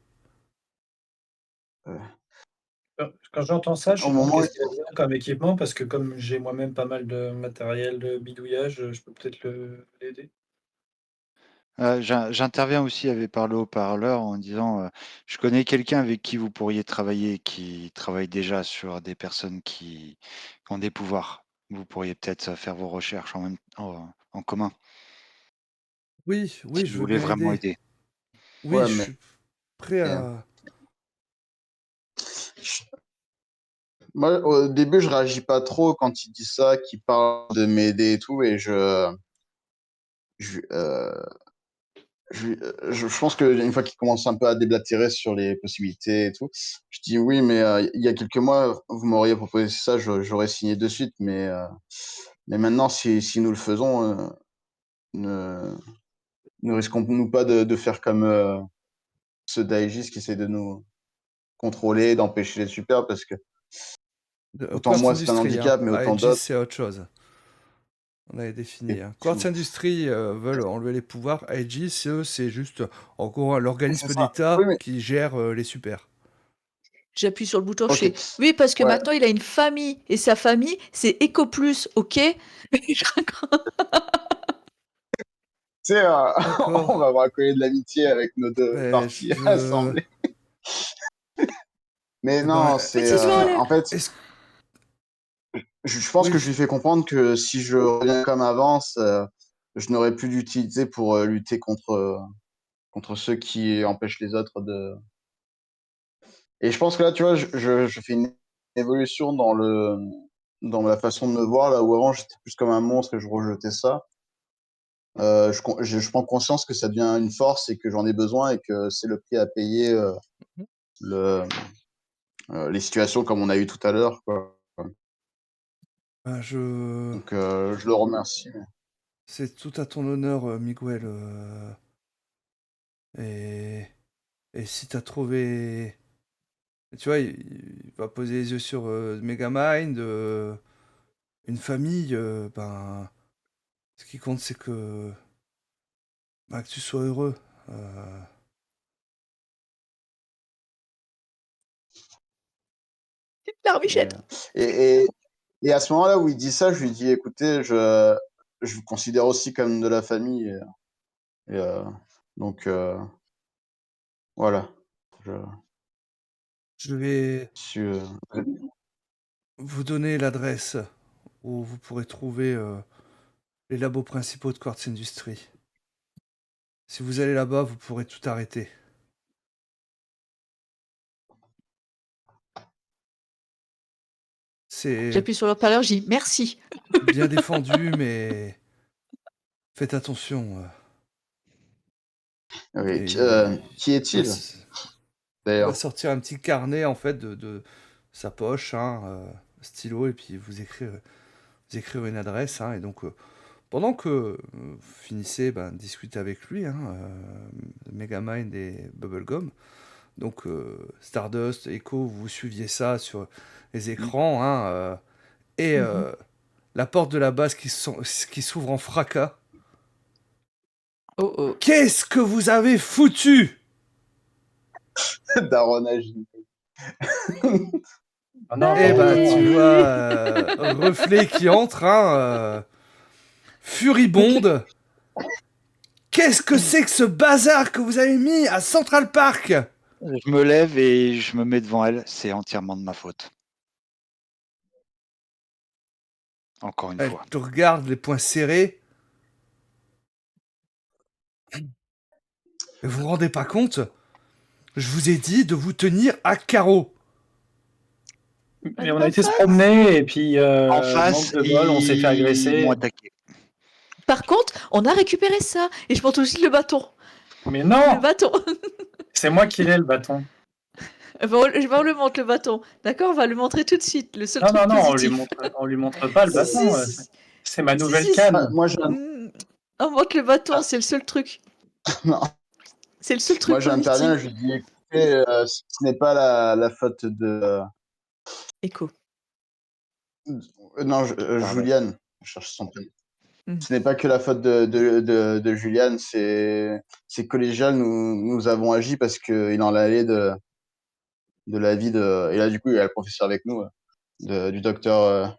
D: Quand j'entends ça, je
E: au
D: me demande
E: moment
D: qu'est-ce qu'il a bien comme équipement, parce que comme j'ai moi-même pas mal de matériel de bidouillage, je peux peut-être l'aider.
F: J'interviens aussi par le haut-parleur en disant je connais quelqu'un avec qui vous pourriez travailler, qui travaille déjà sur des personnes qui ont des pouvoirs. Vous pourriez peut-être faire vos recherches en commun,
B: Oui,
F: si
B: je
F: vous
B: veux
F: voulez
B: bien
F: vraiment
B: aider.
F: aider.
B: Oui,
E: ouais,
B: je
E: mais
B: suis prêt à...
E: je- moi, au début, je réagis pas trop quand il dit ça, qu'il parle de m'aider et tout, et je, euh, je pense qu'une fois qu'il commence un peu à déblatérer sur les possibilités et tout, je dis oui, mais il y a quelques mois, vous m'auriez proposé ça, j'aurais signé de suite, mais maintenant, si nous le faisons, ne, ne risquons-nous pas de faire comme ce Daegis qui essaie de nous contrôler, d'empêcher les super, parce que autant
B: Quartz
E: moi c'est un
B: Industries, hein.
E: handicap, mais autant
B: Aegis,
E: d'autres.
B: c'est autre chose. On avait défini.
E: Et
B: Hein. Quartz
E: tout.
B: Industries veulent enlever les pouvoirs. Aegis, eux, c'est juste, en gros,
E: C'est
B: l'organisme
E: ça. Oui,
B: d'État
E: mais
B: qui gère les super.
C: J'appuie sur le bouton, je
E: ok.
C: fais oui, parce que
E: Ouais.
C: maintenant il a une famille et sa famille c'est Eco Plus, ok? Je raccroche.
E: Tu sais,
B: D'accord.
E: on va avoir collé de l'amitié avec nos deux
B: Ben,
E: parties assemblées. Mais
B: Eh ben,
E: non, c'est
C: Petit doigt en l'air.
E: en fait,
B: est-ce...
E: je pense que
B: Oui,
E: je lui fais comprendre que si je reviens comme avant, je n'aurai plus d'utilité pour lutter contre ceux qui empêchent les autres de. Et je pense que là, tu vois, je fais une évolution dans la façon de me voir, là où avant j'étais plus comme un monstre et je rejetais ça. Je prends conscience que ça devient une force et que j'en ai besoin et que c'est le prix à payer, le, les situations comme on a eu tout à l'heure, quoi.
B: ben,
E: Donc je le remercie.
B: c'est tout à ton honneur, Miguel. Et si t'as trouvé... Tu vois, il va poser les yeux sur Megamind, une famille, ben... Ce qui compte, c'est que tu sois heureux. Euh,
E: Et,
C: Larmichette.
E: et, et, et à ce moment-là où il dit ça, je lui dis, écoutez, je vous considère aussi comme de la famille. Et, donc voilà. Je
B: je vais
E: suis.
B: vous donner l'adresse où vous pourrez trouver les labos principaux de Quartz Industries. Si vous allez là-bas, vous pourrez tout arrêter. C'est
C: J'appuie sur le haut-parleur, je dis merci.
B: bien défendu, mais faites attention.
E: Oui.
B: Et
E: Qui
B: il va,
E: est-il
B: il va
E: d'ailleurs?
B: sortir un petit carnet en fait de sa poche, hein, stylo, et puis vous écrire une adresse. Hein, et donc, pendant que vous finissez, ben, discuter avec lui, hein, Megamind et Bubblegum, donc Stardust, Echo, vous suiviez ça sur les écrans, hein, et la porte de la base qui s'ouvre en fracas.
C: Oh oh.
B: Qu'est-ce que vous avez foutu?
E: Daronnage.
D: Ah non,
B: Eh
D: non,
B: ben,
C: Allez.
B: tu vois Reflet qui entre, hein, furibonde. Qu'est-ce que c'est que ce bazar que vous avez mis à Central Park?
F: Je me lève et je me mets devant elle. C'est entièrement de ma faute. Encore une
B: Elle
F: fois.
B: te regarde, les poings serrés. Vous vous rendez pas compte? Je vous ai dit de vous tenir à carreau.
D: Mais
C: de
D: on a
C: ma
D: été se
C: face.
D: promener et puis
F: En
D: manque
F: face,
D: de bol, on s'est fait
F: ils m'ont
D: agresser.
F: attaqué.
C: Par contre, on a récupéré ça. Et je porte aussi le bâton.
D: Mais
C: Le
D: non,
C: bâton.
D: c'est moi qui l'ai le bâton.
C: On le montre le bâton. D'accord, on va le montrer tout de suite. Le seul
D: Non,
C: truc
D: non, non,
C: positif.
D: on lui montre pas le
C: Si, si,
D: bâton.
C: si.
D: C'est ma
C: Si,
D: nouvelle
C: si, si.
E: Ouais,
D: canne.
E: moi, j'ai un...
C: Mm. On montre le bâton,
E: Ah,
C: c'est le seul truc.
E: non.
C: C'est le seul truc
E: Moi, j'interviens,
C: positif.
E: je lui dis, écoutez, ce n'est pas la faute de...
C: Écho.
E: non,
F: Pardon.
E: Juliane, je cherche son prénom.
C: Mm.
E: Ce n'est pas que la faute de Juliane, c'est collégial, nous avons agi parce qu'il en allait de la vie de... Et là, du coup, il y a le professeur avec nous, du docteur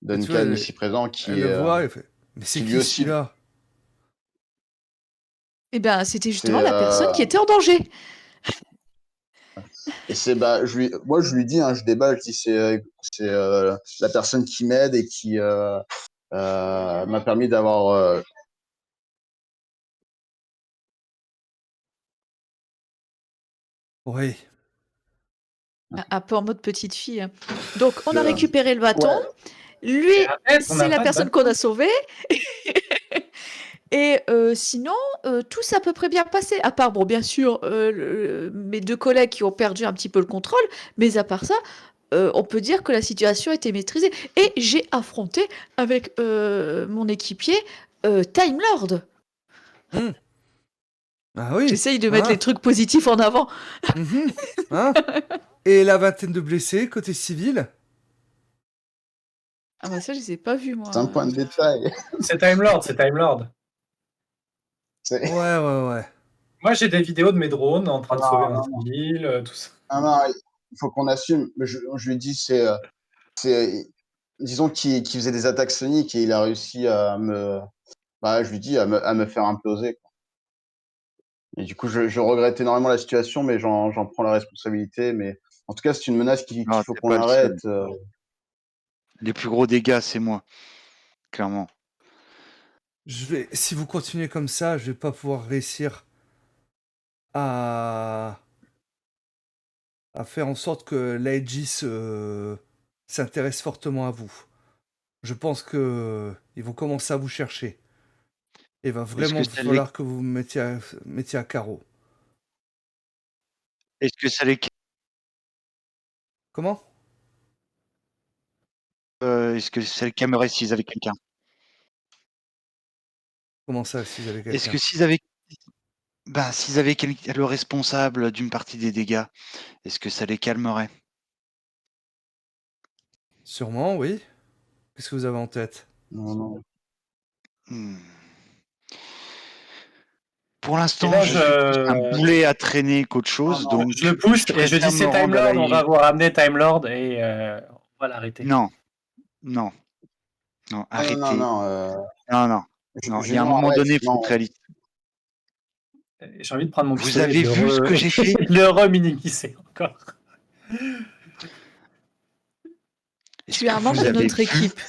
B: Et tu vois,
E: Duncan, ici présent,
B: elle le voit, elle fait mais c'est
E: qui lui
B: qui
E: aussi...
B: celui-là?
C: Eh bien, c'était justement
E: C'est...
C: la personne qui était en danger.
E: Et c'est bah moi je lui dis je déballe, je dis c'est la personne qui m'aide et qui m'a permis d'avoir
B: Oui.
C: Un peu en mode petite fille. Hein. Donc, on a
E: euh,
C: récupéré le bâton.
E: ouais,
C: Lui,
D: Mais arrête, on
C: c'est
D: n'a
C: la
D: pas de
C: personne qu'on
D: bâton.
C: a sauvée. Et sinon, tout s'est à peu près bien passé. À part, bon, bien sûr, mes deux collègues qui ont perdu un petit peu le contrôle. Mais à part ça, on peut dire que la situation a été maîtrisée. Et j'ai affronté avec mon équipier Time Lord.
B: Hmm. Ah oui.
C: J'essaye de mettre
B: Hein.
C: les trucs positifs en avant.
B: Mhm. Hein. Et la vingtaine de blessés côté civil?
C: Ah bah ça, je les ai pas vus, moi.
E: c'est un point de détail.
D: C'est Time Lord, c'est Time Lord.
E: C'est-
B: Ouais, ouais, ouais.
D: Moi, j'ai des vidéos de mes drones en train de sauver
E: non,
D: un
E: non,
D: civil, tout ça.
E: non, il faut qu'on assume. Je lui dis c'est disons qu'il faisait des attaques soniques et il a réussi à me je lui dis à me faire imploser, quoi. Et du coup je regrette énormément la situation mais j'en prends la responsabilité, mais en tout cas c'est une menace qu'il
F: Non,
E: faut
F: t'es
E: qu'on
F: pas le seul.
E: arrête.
F: Les plus gros dégâts, c'est moi, clairement.
B: Si vous continuez comme ça, je vais pas pouvoir réussir à faire en sorte que l'AEG s'intéresse fortement à vous. Je pense que ils vont commencer à vous chercher. Il va
F: Est-ce que
B: vraiment
F: ça les,
B: falloir que vous vous mettiez à carreau.
F: est-ce que ça les,
B: Comment?
F: est-ce que ça les calmerait s'ils avaient quelqu'un?
B: Comment ça, s'ils avaient
F: Est-ce
B: quelqu'un?
F: que s'ils avaient le responsable d'une partie des dégâts, est-ce que ça les calmerait?
B: Sûrement, oui. Qu'est-ce que vous avez en tête?
E: Non, non.
F: Hmm. Pour
D: Et
F: l'instant,
D: là,
F: je suis plus un boulet à traîner qu'autre chose,
E: Non,
F: donc
D: je le pousse
F: je
D: et je
F: préfère
D: dis
F: me
D: c'est Time
F: rendre à
D: Lord,
F: la
D: on va vous ramener Time Lord et on va l'arrêter.
F: Non, non, non,
E: non,
F: arrêtez.
E: non,
F: Non, non, non. Il y a un
E: Julien,
F: moment
E: arrête.
F: donné, il faut
E: Non,
F: être réaliste.
D: J'ai envie de prendre mon
F: Vous
D: pistolet et
F: avez vu ce que j'ai fait?
D: le reminiquisser encore.
F: Est-ce
C: Tu es
F: que
C: un membre
F: vous
C: de
F: avez
C: notre
F: vu?
C: équipe.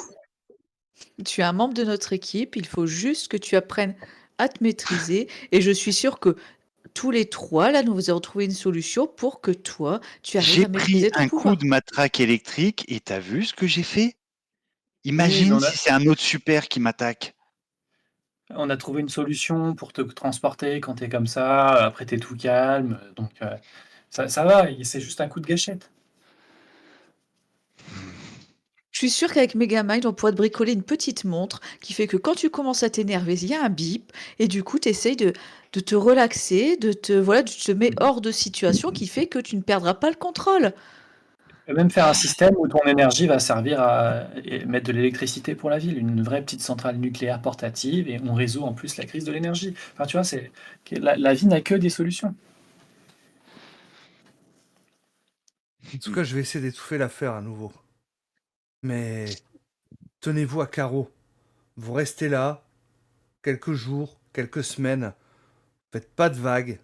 C: Tu es un membre de notre équipe. Il faut juste que tu apprennes à te maîtriser. Et je suis sûre que tous les trois, là, nous avons trouvé une solution pour que toi, tu arrives
F: J'ai
C: à
F: pris
C: maîtriser ton
F: un coup
C: pouvoir.
F: de matraque électrique et t'as vu ce que j'ai fait?
D: Oui, mais
F: Imagine si c'est un autre super qui m'attaque.
D: on a trouvé une solution pour te transporter quand t'es comme ça. Après, t'es tout calme. Donc, ça va. C'est juste un coup de gâchette.
C: Je suis sûre qu'avec Megamind, on pourrait te bricoler une petite montre qui fait que quand tu commences à t'énerver, il y a un bip et du coup, tu essayes de te relaxer, voilà, tu te mets hors de situation qui fait que tu ne perdras pas le contrôle.
D: Et même faire un système où ton énergie va servir à mettre de l'électricité pour la ville, une vraie petite centrale nucléaire portative, et on résout en plus la crise de l'énergie. Enfin, tu vois, la vie n'a que des solutions.
B: En tout cas, je vais essayer d'étouffer l'affaire à nouveau. Mais tenez-vous à carreau. Vous restez là quelques jours, quelques semaines. Faites pas de vagues.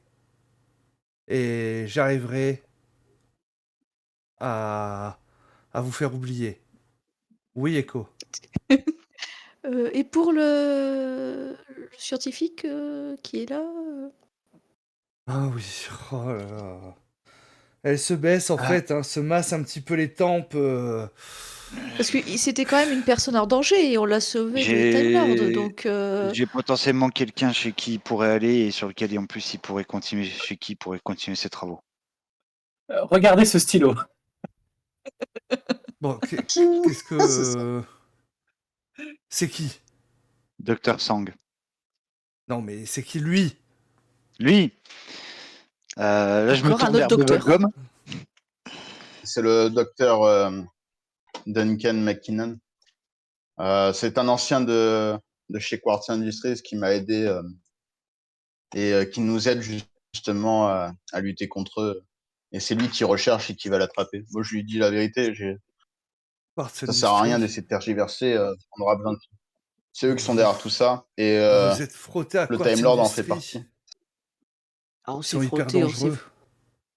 B: Et j'arriverai à vous faire oublier. Oui, Echo.
C: Et pour le scientifique qui est là
B: Ah oui, oh là là. Elle se baisse en
F: Ah.
B: fait, hein, se masse un petit peu les tempes.
C: Parce que c'était quand même une personne en danger et on l'a sauvé de Time Lord,
F: J'ai
C: donc
F: j'ai potentiellement quelqu'un chez qui il pourrait aller et sur lequel en plus il pourrait continuer, chez qui il pourrait continuer ses travaux.
D: Regardez ce stylo.
B: Bon, qu'est-ce
E: C'est ça.
B: que... C'est qui?
F: Docteur Sang.
B: Non, mais c'est qui lui?
F: Lui, là je me
C: encore un
F: tourne
C: autre
F: vers
C: docteur.
F: Bubblegum.
E: C'est le docteur Duncan McKinnon. C'est un ancien de chez Quartz Industries qui m'a aidé et qui nous aide justement à lutter contre eux. Et c'est lui qui recherche et qui va l'attraper. Moi, je lui dis la vérité.
B: Quartz
E: Ça sert à rien
B: Industries.
E: d'essayer de tergiverser. On aura besoin de. C'est eux qui sont
B: Vous-
E: derrière tout ça. Et
B: Vous êtes frotté à
E: le
B: Quartz
E: Time Lord en fait
B: Industries.
E: partie.
C: Ah, on
B: Ils
C: s'est
B: sont hyper
C: frotté, on s'est...
B: dangereux.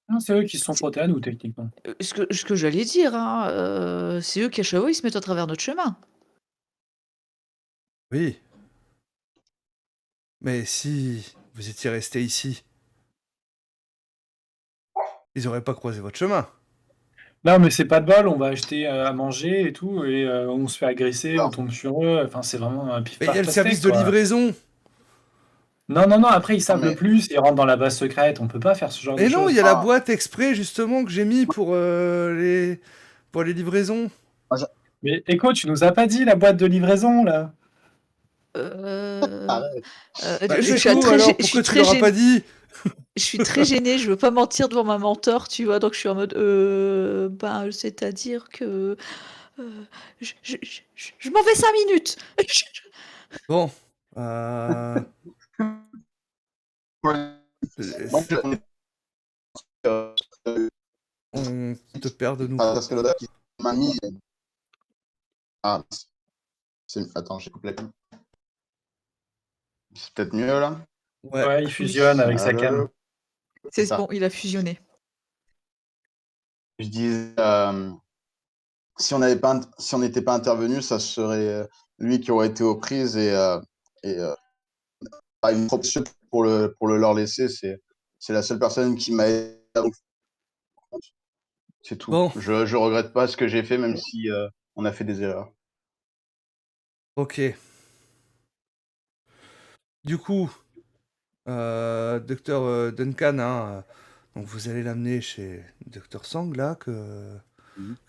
D: Non, c'est eux qui se sont frottés à nous, techniquement.
C: Ce que j'allais dire, hein, c'est eux qui à chaque fois ils se mettent à travers notre chemin.
B: Oui. Mais si vous étiez resté ici, ils auraient pas croisé votre chemin.
D: Non, mais c'est pas de bol, on va acheter à manger et tout, et on se fait agresser, on tombe sur eux. Enfin, c'est vraiment un pif
B: Mais il y a
D: paf
B: le service
D: pastèque,
B: de
D: quoi.
B: livraison.
D: Non, non, non, après ils savent
E: mais-
D: le plus, ils rentrent dans la base secrète, on peut pas faire ce genre de
B: Et non,
D: choses.
B: il y a la
E: Ah.
B: boîte exprès justement que j'ai mis pour les livraisons.
D: Mais écoute, tu nous as pas dit la boîte de livraison, là?
E: Arrête.
B: Bah,
C: Je suis
B: écho,
C: très,
B: alors
C: je
B: pourquoi
C: suis
B: tu
C: très
B: leur as
C: gênée.
B: pas dit?
C: Je suis très gênée, je veux pas mentir devant ma mentor, tu vois, donc je suis en mode, ben, c'est-à-dire que, je m'en vais 5 minutes.
B: Bon.
E: Moi,
B: On te perd de nouveau.
E: parce que le doc, il m'a mis. Ah, attends, j'ai coupé la cam. C'est peut-être mieux là.
D: Ouais, il fusionne avec sa cam.
C: C'est
E: ça.
C: bon, il a fusionné.
E: Je disais, si on n'était pas intervenu, ça serait lui qui aurait été aux prises et pas une option pour le leur laisser. C'est la seule personne qui m'a aidé. C'est tout.
B: Bon.
E: Je regrette pas ce que j'ai fait, même si on a fait des erreurs.
B: Ok. Du coup, Docteur Duncan, hein, donc vous allez l'amener chez Docteur Sang, là, que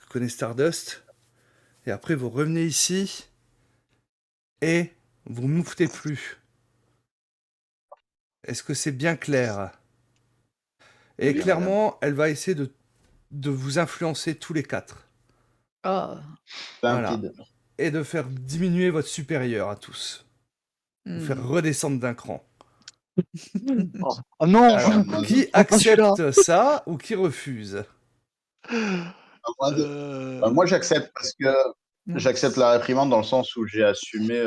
B: connaît Stardust. Et après, vous revenez ici et vous ne moufftez plus. Est-ce que c'est bien clair? Et
E: Oui,
B: clairement, elle va essayer de vous influencer tous les quatre.
C: Ah.
B: Voilà.
E: Limpide.
B: Et de faire diminuer votre supérieur à tous. Vous faire redescendre d'un cran.
F: Oh non.
E: Alors, moi,
B: Qui accepte ça ou qui refuse?
E: moi, j'accepte parce que j'accepte la réprimande dans le sens où j'ai assumé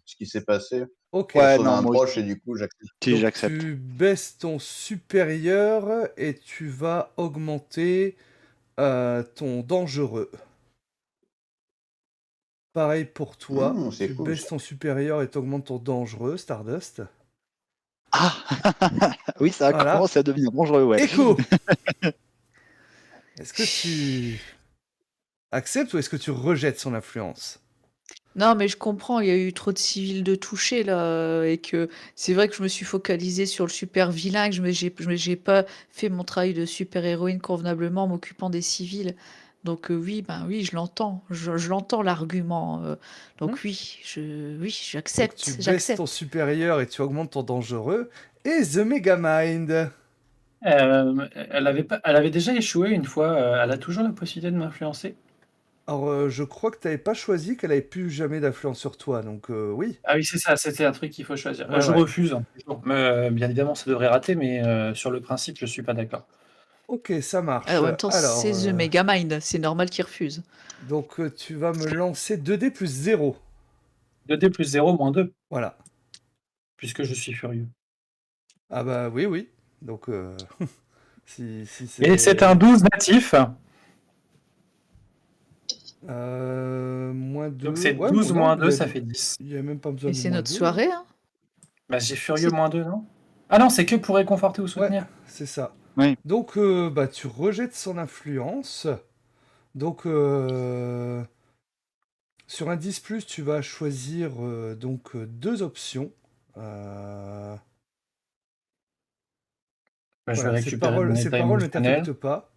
E: ce qui s'est passé.
B: Ok.
E: Pour
F: Ouais,
E: sauver
F: non,
E: un
F: moi
E: proche
F: aussi.
E: et du coup, j'accepte.
F: Si,
B: Donc
F: j'accepte.
B: tu baisses ton supérieur et tu vas augmenter ton dangereux. Pareil pour toi,
E: C'est
B: tu
E: cool,
B: baisses
E: ça.
B: ton supérieur et t'augmentes ton dangereux, Stardust.
F: Ah oui, ça
B: Voilà.
F: commence à devenir dangereux, ouais.
B: Echo. Est-ce que tu acceptes ou est-ce que tu rejettes son influence?
C: Non, mais je comprends, il y a eu trop de civils de toucher là, et que c'est vrai que je me suis focalisée sur le super vilain, que j'ai pas fait mon travail de super-héroïne convenablement en m'occupant des civils. Donc oui, ben oui, je l'entends, je l'entends l'argument. Donc oui,
B: Donc
C: j'accepte,
B: tu baisses
C: j'accepte.
B: ton supérieur et tu augmentes ton dangereux. Et The Megamind.
D: Elle avait déjà échoué une fois, elle a toujours la possibilité de m'influencer.
B: Alors je crois que t'avais pas choisi qu'elle avait plus jamais d'influence sur toi, donc oui.
D: Ah oui, c'est ça, c'était un truc qu'il faut choisir.
B: Ouais,
D: Je
B: ouais.
D: refuse, hein, toujours. Mais, bien évidemment, ça devrait rater, mais sur le principe, je suis pas d'accord.
B: Ok, ça marche.
C: En même temps,
B: Alors,
C: c'est The Megamind, c'est normal qu'il refuse.
B: donc tu vas me lancer 2D plus 0.
D: 2D plus 0 moins 2,
B: Voilà.
D: puisque je suis furieux.
B: Ah bah oui, oui. Donc si
D: Et c'est un 12 natif,
B: moins 2.
D: donc c'est
B: Ouais,
D: 12
B: non,
D: moins
B: il
D: 2,
B: y
D: ça
B: avait-
D: fait 10.
B: Il n'y a même pas besoin
C: Et
B: de
C: c'est
B: moins
C: notre
B: 2.
C: soirée, hein.
D: Bah j'ai furieux
C: C'est-
D: moins 2, non? Ah non, c'est que pour réconforter ou
B: Ouais,
D: soutenir.
B: c'est ça.
F: Oui.
B: Donc, bah, tu rejettes son influence. Donc, sur un 10+, tu vas choisir donc 2 options. Euh,
D: Bah, je vais
B: Voilà,
D: récupérer mon
B: ces
D: état
B: paroles ne
D: émotionnel.
B: t'affectent pas.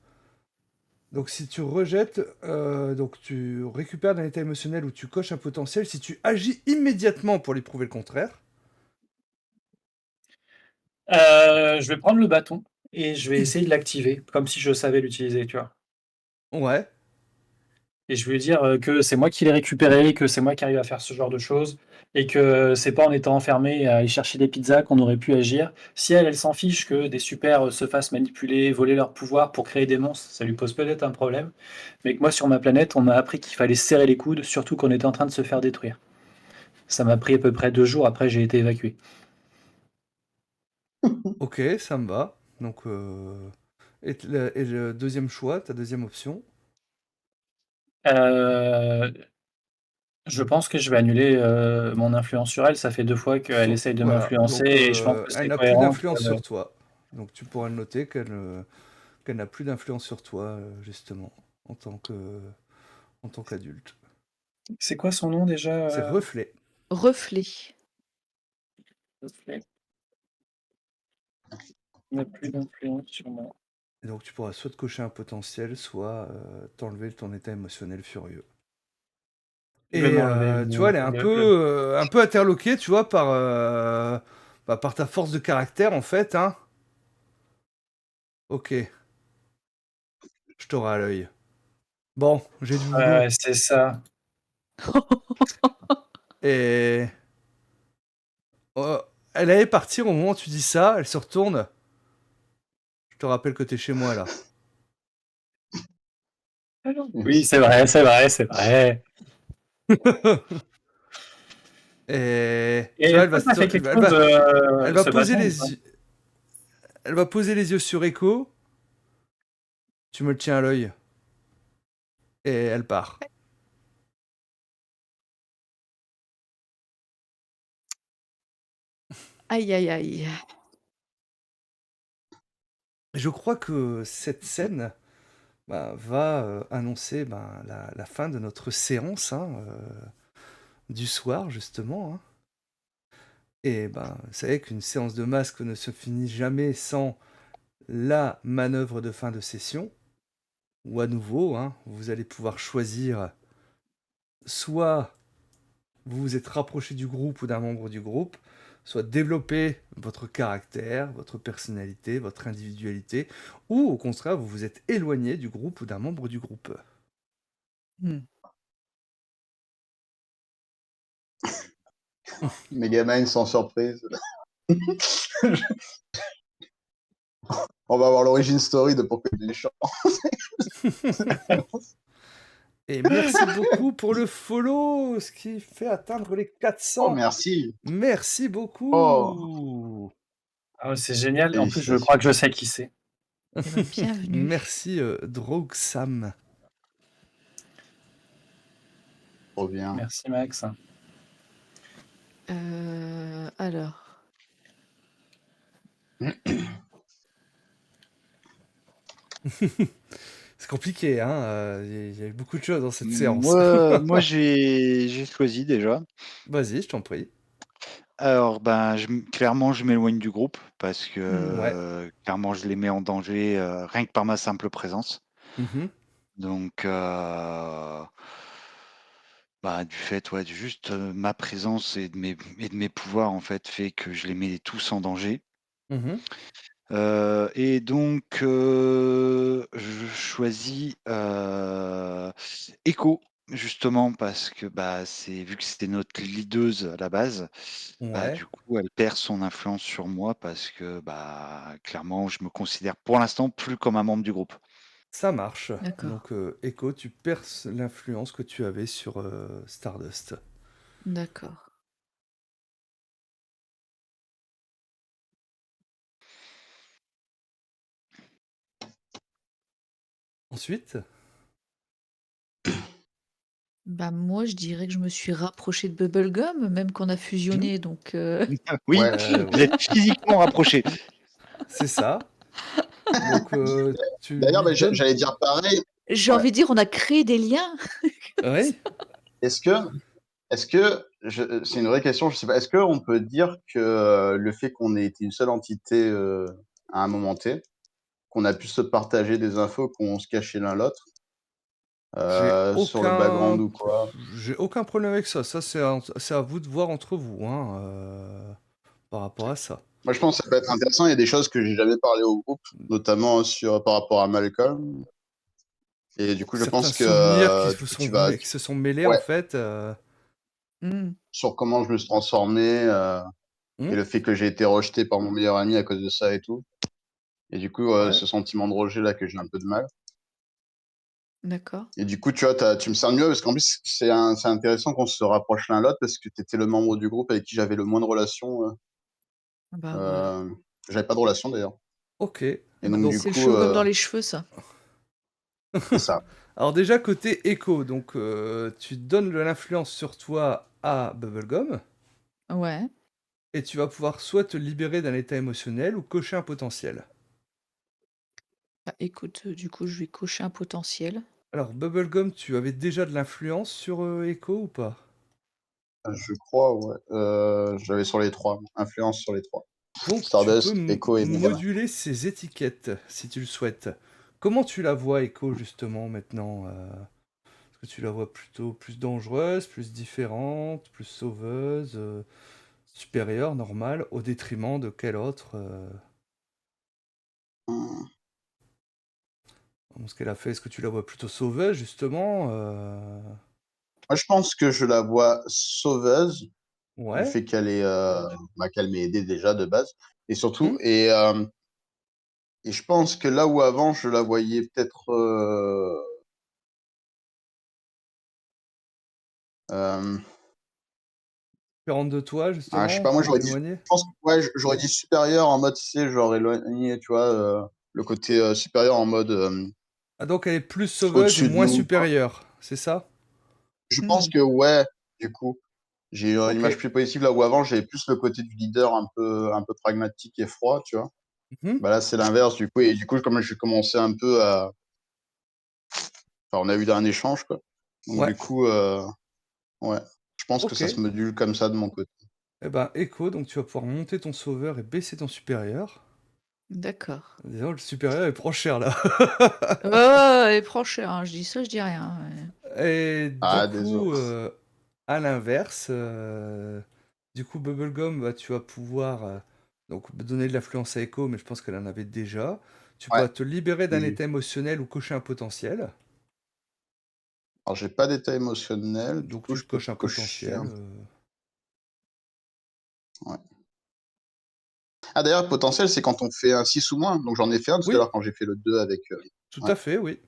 B: Donc si tu rejettes, donc tu récupères d'un état émotionnel où tu coches un potentiel, si tu agis immédiatement pour lui prouver le contraire.
D: Je vais prendre le bâton et je vais essayer de l'activer, comme si je savais l'utiliser, tu vois?
B: Ouais,
D: Et je vais lui dire, que c'est moi qui l'ai récupéré, que c'est moi qui arrive à faire ce genre de choses et que c'est pas en étant enfermé à aller chercher des pizzas qu'on aurait pu agir. Si elle, elle s'en fiche que des super, se fassent manipuler, voler leur pouvoir pour créer des monstres, ça lui pose peut-être un problème. Mais que moi, sur ma planète, on m'a appris qu'il fallait serrer les coudes, surtout qu'on était en train de se faire détruire. Ça m'a pris à peu près 2 jours, après j'ai été évacué.
B: ok, ça me va. Donc, et le deuxième choix, ta deuxième option.
D: Heu, je pense que je vais annuler, mon influence sur elle. Ça fait 2 fois qu'elle essaye de
B: Voilà,
D: m'influencer
B: donc
D: et je pense que
B: elle
D: c'est
B: n'a plus
D: cohérent
B: d'influence
D: que
B: sur toi. Donc tu pourras le noter qu'elle n'a plus d'influence sur toi, justement, en tant qu'adulte.
D: c'est quoi son nom
B: C'est
D: déjà,
B: reflet.
C: Reflet.
D: Reflet? N'a plus d'influence sur moi.
B: Et donc tu pourras soit te cocher un potentiel, soit t'enlever ton état émotionnel furieux.
D: Je vais
B: Et
D: m'enlever
B: tu vois, elle est
D: le
B: un peu interloquée, tu vois, bah, par ta force de caractère, en fait, hein. Ok, je t'aurai à l'œil. Bon, j'ai du boulot.
D: ouais, c'est ça.
B: Et elle allait partir au moment où tu dis ça, elle se retourne. Je te rappelle que t'es chez moi, là.
D: Oui, c'est vrai, c'est vrai, c'est vrai.
B: Et
D: Et
B: tu vois,
D: est-ce que ça fait quelque chose,
B: elle va
D: ce
B: poser
D: bâton ou pas?
B: les yeux, elle va poser les yeux sur Echo. Tu me le tiens à l'œil. Et elle part.
C: Aïe, aïe, aïe.
B: Je crois que cette scène bah, va annoncer bah, la fin de notre séance hein, du soir, justement. Hein. Et ben, vous savez qu'une séance de masque ne se finit jamais sans la manœuvre de fin de session. Ou à nouveau, hein, vous allez pouvoir choisir soit vous vous êtes rapproché du groupe ou d'un membre du groupe, soit développer votre caractère, votre personnalité, votre individualité, ou au contraire, vous vous êtes éloigné du groupe ou d'un membre du groupe.
C: Hmm.
E: Megaman sans surprise. On va avoir l'origine story de pourquoi il est méchant.
B: Et merci beaucoup pour le follow, ce qui fait atteindre les
E: Oh,
B: 400.
E: merci.
B: Merci
E: Oh,
B: beaucoup.
D: Ah, c'est génial. En plus, je crois
E: félicitations.
D: que je sais qui c'est.
C: Eh ben, bienvenue.
B: Merci Drogsam.
E: Trop bien.
D: Merci Max.
C: Alors.
B: C'est compliqué, hein. Il y a eu beaucoup de choses dans cette séance.
F: Moi j'ai choisi déjà.
B: Vas-y, je t'en prie.
F: Alors, ben, clairement, je m'éloigne du groupe parce
B: Ouais.
F: que clairement, je les mets en danger rien que par ma simple présence.
B: Mhm.
F: Donc, bah, du fait, ouais, juste ma présence et de mes pouvoirs, en fait, fait que je les mets tous en danger.
B: Mhm.
F: Et donc, je choisis Echo, justement, parce que bah, vu que c'était notre leaduse à la base, bah,
B: Ouais.
F: du coup, elle perd son influence sur moi parce que bah, clairement, je me considère pour l'instant plus comme un membre du groupe.
B: Ça marche.
C: D'accord.
B: Donc, Echo, tu perds l'influence que tu avais sur Stardust.
C: D'accord.
B: Ensuite,
C: Bah, moi, je dirais que je me suis rapprochée de Bubblegum, même qu'on a fusionné, donc
F: Oui,
E: Ouais,
F: vous êtes physiquement rapprochés.
B: c'est ça. Donc, tu
E: D'ailleurs,
B: lui
E: bah,
B: donnes.
E: j'allais dire pareil.
C: J'ai
E: Ouais.
C: envie de dire, on a créé des liens.
B: Oui.
E: Est-ce que, c'est une vraie question, je sais pas, est-ce qu'on peut dire que le fait qu'on ait été une seule entité à un moment T, qu'on a pu se partager des infos, qu'on se cachait l'un l'autre
B: J'ai
E: sur le background
B: aucun,
E: ou quoi?
B: j'ai aucun problème avec ça. Ça, c'est à vous de voir entre vous, hein, par rapport à ça.
E: Moi, je pense que ça peut être intéressant. Il y a des choses que j'ai jamais parlé au groupe, notamment par rapport à Malcolm. Et du coup, je
B: Certains
E: pense que
B: souvenirs qui
E: du coup, tu vas,
B: qui se sont mêlés, en
E: ouais,
B: fait.
C: Hmm.
E: sur comment je me suis transformé et
B: Hmm.
E: le fait que j'ai été rejeté par mon meilleur ami à cause de ça et tout. Et du coup,
B: Ouais.
E: ce sentiment de rejet là que j'ai un peu de mal.
C: D'accord.
E: Et du coup, tu vois, tu me sens mieux parce qu'en plus, c'est intéressant qu'on se rapproche l'un l'autre parce que tu étais le membre du groupe avec qui j'avais le moins de relations.
C: Bah voilà.
E: Euh, J'avais pas de relation d'ailleurs.
B: Ok.
E: Et
C: Eh
E: donc,
C: ben,
E: du
C: c'est le
E: coup,
C: chewing-gum dans les cheveux, ça.
E: c'est ça.
B: Alors déjà, côté écho, donc tu donnes de l'influence sur toi à Bubblegum,
C: Ouais.
B: et tu vas pouvoir soit te libérer d'un état émotionnel ou cocher un potentiel.
C: Bah, écoute, du coup, je vais cocher un potentiel.
B: Alors, Bubblegum, tu avais déjà de l'influence sur Echo ou pas?
E: Je crois, ouais. J'avais sur les trois. Influence sur les trois.
B: Donc, tu peux
E: Stardust, Echo et Megaman.
B: moduler ces étiquettes, si tu le souhaites. Comment tu la vois, Echo, justement, maintenant Est-ce que tu la vois plutôt plus dangereuse, plus différente, plus sauveuse, supérieure, normale, au détriment de quel autre
E: Hum.
B: ce qu'elle a fait, est-ce que tu la vois plutôt sauveuse, justement
E: Moi, je pense que je la vois sauveuse du
B: Ouais.
E: fait qu'elle m'ait aidé déjà de base. Et surtout,
B: Hmm.
E: et je pense que là où avant, je la voyais peut-être. Euh,
B: Différente de toi,
E: je sais
B: justement,
E: pas, moi,
B: plus
E: je
B: éloignée.
E: pense que ouais, j'aurais dit supérieur en mode, tu sais, genre éloigné, tu vois, le côté supérieur en mode
B: Ah, donc elle est plus sauveuse et
E: au-dessus de
B: moins
E: nous, quoi.
B: supérieure, c'est ça?
E: Je pense
C: Hmm.
E: que, ouais, du coup. J'ai une
B: Ok.
E: image plus positive là où avant j'avais plus le côté du leader un peu pragmatique et froid, tu vois.
B: Mhm.
E: Bah là c'est l'inverse du coup et du coup comme j'ai commencé un peu à, enfin on a eu un échange quoi. Donc
B: Ouais,
E: du coup ouais, je pense que
B: ok.
E: ça se module comme ça de mon côté.
B: Eh ben, Echo, donc tu vas pouvoir monter ton sauveur et baisser ton supérieur.
C: D'accord.
B: Disons, le supérieur il prend cher là.
C: Ouais, ouais, ouais, prends cher, hein. Je dis ça, je dis rien. Ouais.
B: Et du
E: Ah désolé.
B: coup, à l'inverse, du coup, Bubblegum, bah, tu vas pouvoir donc donner de l'influence à Echo, mais je pense qu'elle en avait déjà. Tu
E: Ouais.
B: pourras te libérer d'un
E: Oui.
B: état émotionnel ou cocher un potentiel.
E: Alors j'ai pas d'état émotionnel, du
B: Donc
E: coup
B: tu
E: je
B: te
E: peux
B: coches un
E: cocher
B: potentiel.
E: Ouais. Ah d'ailleurs potentiel c'est quand on fait un 6 ou moins. Donc j'en ai fait un tout à
B: Oui,
E: l'heure quand j'ai fait le 2 avec
B: tout
E: ouais.
B: à fait, oui.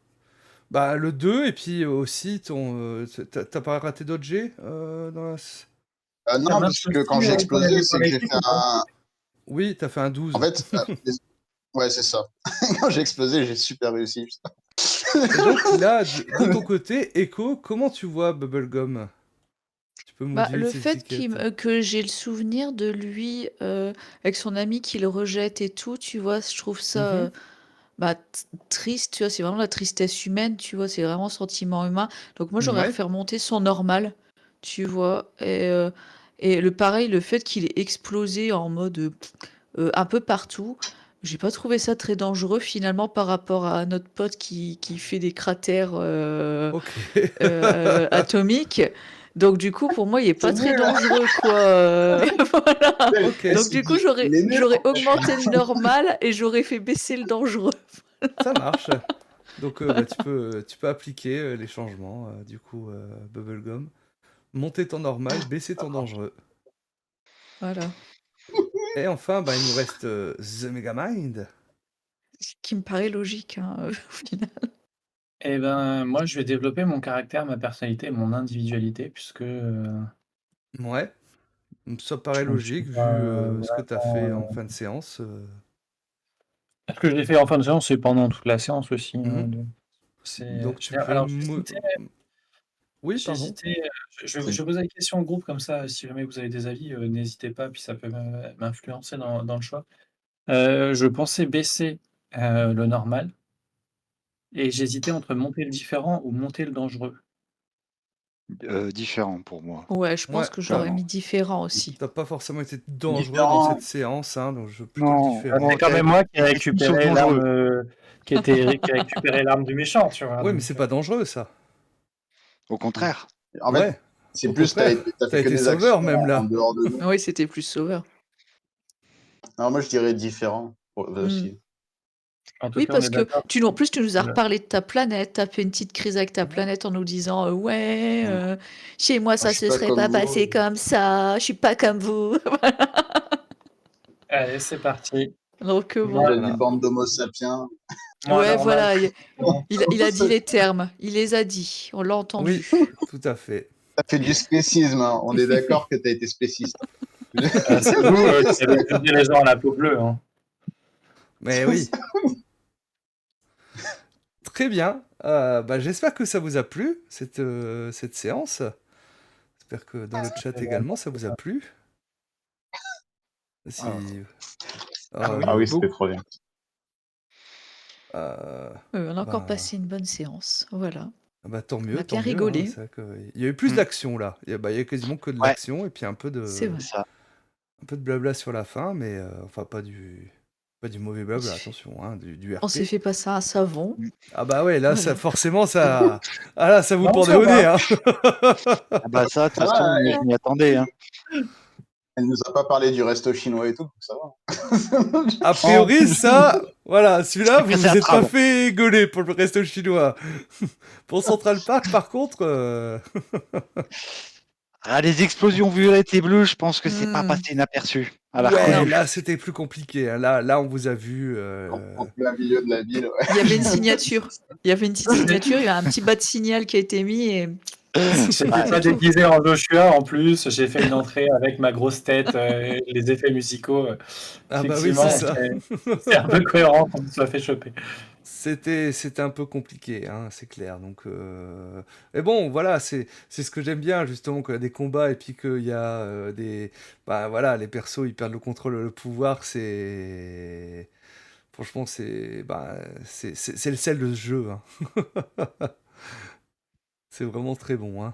B: Bah, le 2 et puis aussi ton. T'as pas raté d'autres jets dans la.
D: Ça
E: Non
D: marche
E: parce que
D: aussi
E: quand j'ai
D: quand il y a
E: explosé,
D: des points
E: c'est que j'ai
D: d'échec
E: fait
D: ou pas?
E: un
B: Oui, t'as fait un
E: en
B: 12.
E: fait ouais, c'est ça. Quand j'ai explosé, j'ai super réussi.
B: Et donc là, de ton côté, Echo, comment tu vois Bubblegum? Tu peux
C: Bah,
B: moduler
C: le
B: ses
C: fait
B: étiquettes.
C: que j'ai le souvenir de lui avec son ami qui le rejette et tout, tu vois, je trouve ça
B: Mhm.
C: bah, triste, tu vois, c'est vraiment la tristesse humaine, tu vois, c'est vraiment sentiment humain. Donc moi, j'aurais
B: Ouais.
C: refait remonter son normal, tu vois, et le pareil, le fait qu'il ait explosé en mode un peu partout, j'ai pas trouvé ça très dangereux finalement par rapport à notre pote qui fait des cratères
B: Ok.
C: atomiques. Donc du coup, pour moi, il est
E: C'est
C: pas très
E: nul.
C: dangereux, quoi. Voilà.
B: Ok.
C: Donc du coup,
E: Il est nul
C: j'aurais
E: en fait.
C: augmenté le normal et j'aurais fait baisser le dangereux.
B: Ça marche. Donc bah, tu peux appliquer les changements, du coup, Bubblegum. Monter ton normal, baisser ton dangereux.
C: Voilà.
B: Et enfin, bah, il nous reste The Megamind.
C: Ce qui me paraît logique, hein, au final.
D: Eh ben, moi, je vais développer mon caractère, ma personnalité et mon individualité, puisque
B: Ouais. Ça paraît
D: je ne suis
B: logique
D: pas
B: vu ce que tu as
D: vraiment.
B: fait en fin de séance.
D: Ce que j'ai fait en fin de séance, c'est pendant toute la séance aussi.
B: Mhm. Donc tu peux...
D: Alors,
B: Oui, pardon.
D: je vais poser des questions au groupe, comme ça, si jamais vous avez des avis, n'hésitez pas, puis ça peut m'influencer dans le choix. Je pensais baisser Le normal. Et j'hésitais entre monter le différent ou monter le dangereux.
F: Différent pour moi.
C: Ouais, je pense
B: Ouais,
C: que j'aurais mis
F: Clairement.
C: différent aussi.
B: t'as pas forcément été dangereux dans
E: Différent.
B: cette séance, hein, donc je veux plutôt le
F: Non,
B: différent.
D: C'est quand
F: t'as
D: même moi qui ai
F: été plus sur le
D: récupéré
F: dangereux.
D: l'arme, qui a récupéré l'arme du méchant, tu vois.
B: Ouais, mais
D: Donc,
B: c'est pas dangereux, ça.
F: Au contraire.
E: En fait,
B: Ouais,
E: c'est
B: au
E: plus,
B: contraire.
E: t'as
B: T'as
E: fait que
B: été
E: des
B: sauveur,
E: actions
B: même,
E: en
B: là.
E: dehors de nous.
C: Oui, c'était plus sauveur.
E: Alors, moi, je dirais différent
C: Mm.
E: aussi.
D: en tout
C: Oui,
D: cas, on
C: parce
D: est
C: que
D: d'accord.
C: en plus, tu nous as
D: que-
C: reparlé de ta planète, tu as fait une petite crise avec ta planète en nous disant ouais,
E: Mm.
C: chez moi,
E: Moi,
C: ça
E: je suis
C: se
E: pas
C: serait
E: comme
C: pas
E: vous.
C: passé comme ça, je suis pas comme vous.
D: Allez, c'est parti.
C: Donc,
E: Il
C: bon.
E: a
B: Voilà.
E: dit bande d'homo sapiens.
D: Moi,
C: Ouais,
D: normal.
C: voilà,
E: Bon,
C: il a dit les termes, il les a dit, on l'a
B: Oui,
C: entendu.
B: tout à fait.
E: t'as fait du spécisme, hein. On est d'accord que t'as été spéciste.
D: C'est vous qui avez étudié les gens à la peau bleue. Hein.
B: Mais oui. Très bien. Bah, j'espère que ça vous a plu, cette séance. J'espère que dans le chat également, ça vous a plu. Si...
D: Ah oui.
E: Ah oui,
F: Beaucoup.
E: c'était trop bien.
C: On a encore
B: Bah,
C: passé une bonne séance, voilà.
B: bah, tant
C: On
B: mieux,
C: a
B: tant
C: bien
B: mieux. Hein.
C: rigolé,
B: C'est vrai il y a eu plus
F: Mm.
B: d'action là. Il y a quasiment que de
F: Ouais,
B: l'action et puis un peu
C: c'est
B: de,
C: vrai.
F: ça.
B: un peu de blabla sur la fin, mais enfin pas du mauvais
C: On
B: blabla,
C: s'est fait,
B: attention, hein, du
C: on s'est
B: RP.
C: fait passer un savon,
F: Mm.
B: Ah bah ouais, là, ça,
C: voilà.
B: forcément, ça, ah là, ça vous
D: Non,
B: pendait
D: ça
B: au nez,
D: va.
B: hein.
F: Ah bah ça, de toute
E: Ça va,
F: façon, moi, je m'y attendais. Hein.
E: elle nous a pas parlé du resto chinois et tout, donc ça va.
B: A
F: Oh,
B: priori, ça, voilà, celui-là,
F: j'ai
B: vous
F: passé
B: vous
F: à
B: êtes pas
F: travers.
B: fait gauler pour le resto chinois. Pour Central Park, par contre,
F: Ah, les explosions violettes et bleues, je pense que c'est pas
C: Hmm.
F: passé inaperçu. À la
B: ouais,
C: Non.
F: reconnue.
B: là, c'était plus compliqué. Hein. Là, on vous a vu.
E: En plein milieu de la ville, ouais.
C: Il y avait une signature. Il y avait une petite signature, il y a un petit bas de signal qui a été mis et
D: J'étais
C: c'est
D: pas
C: tout.
D: déguisé en Joshua en plus. J'ai fait une entrée avec ma grosse tête, les effets musicaux.
B: Ah bah oui, c'est
D: Effectivement,
B: ça.
D: c'est un peu cohérent qu'on se soit fait choper.
B: C'était un peu compliqué, hein, c'est clair. Donc, mais bon, voilà, c'est ce que j'aime bien justement qu'il y a des combats et puis qu'il y a bah voilà, les persos ils perdent le contrôle, le pouvoir. C'est franchement c'est le sel de ce jeu. Hein. C'est vraiment très bon. Hein.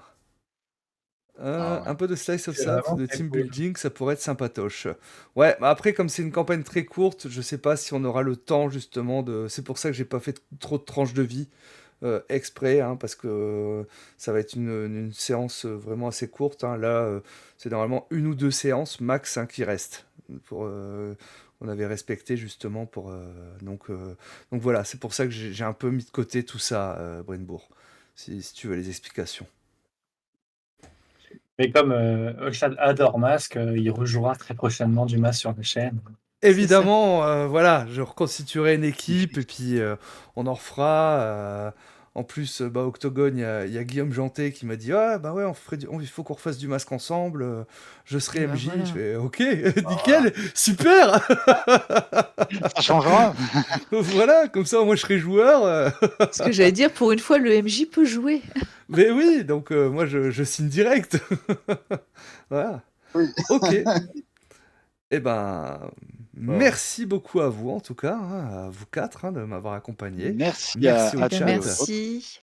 E: Ah ouais.
B: Un peu de slice of
D: C'est
B: life,
D: vraiment
B: de
D: très
B: team
D: cool.
B: building, ça pourrait être sympatoche. Ouais, bah après, comme c'est une campagne très courte, je sais pas si on aura le temps justement de. C'est pour ça que j'ai pas fait trop de tranches de vie exprès, hein, parce que ça va être une séance vraiment assez courte. Hein. Là, c'est normalement une ou deux séances max hein, qui restent. On avait respecté justement pour. Donc voilà, c'est pour ça que j'ai un peu mis de côté tout ça, Brinbourg, si tu veux les explications.
D: Mais comme Oshad adore Mask, il rejouera très prochainement du Mask sur la chaîne.
C: C'est ça.
B: Évidemment, voilà, je reconstituerai une équipe et puis on en refera. En plus, bah, Octogone, il y a Guillaume Janté qui m'a dit ah bah ouais, il faut qu'on refasse du masque ensemble. Je serai
C: Et bah
B: MJ.
C: voilà.
B: Je fais ok, nickel, super.
F: Ça changera.
B: Voilà, comme ça moi je serai joueur.
C: Ce que j'allais dire, pour une fois, le MJ peut jouer.
B: Mais oui, donc moi je signe direct. Voilà.
E: Oui.
B: Ok. Eh ben, merci beaucoup à vous en tout cas, hein, à vous quatre, hein, de m'avoir accompagné.
F: Merci
B: Merci
F: à
B: au
C: Eh ben,
B: chat.
F: tous.
C: merci.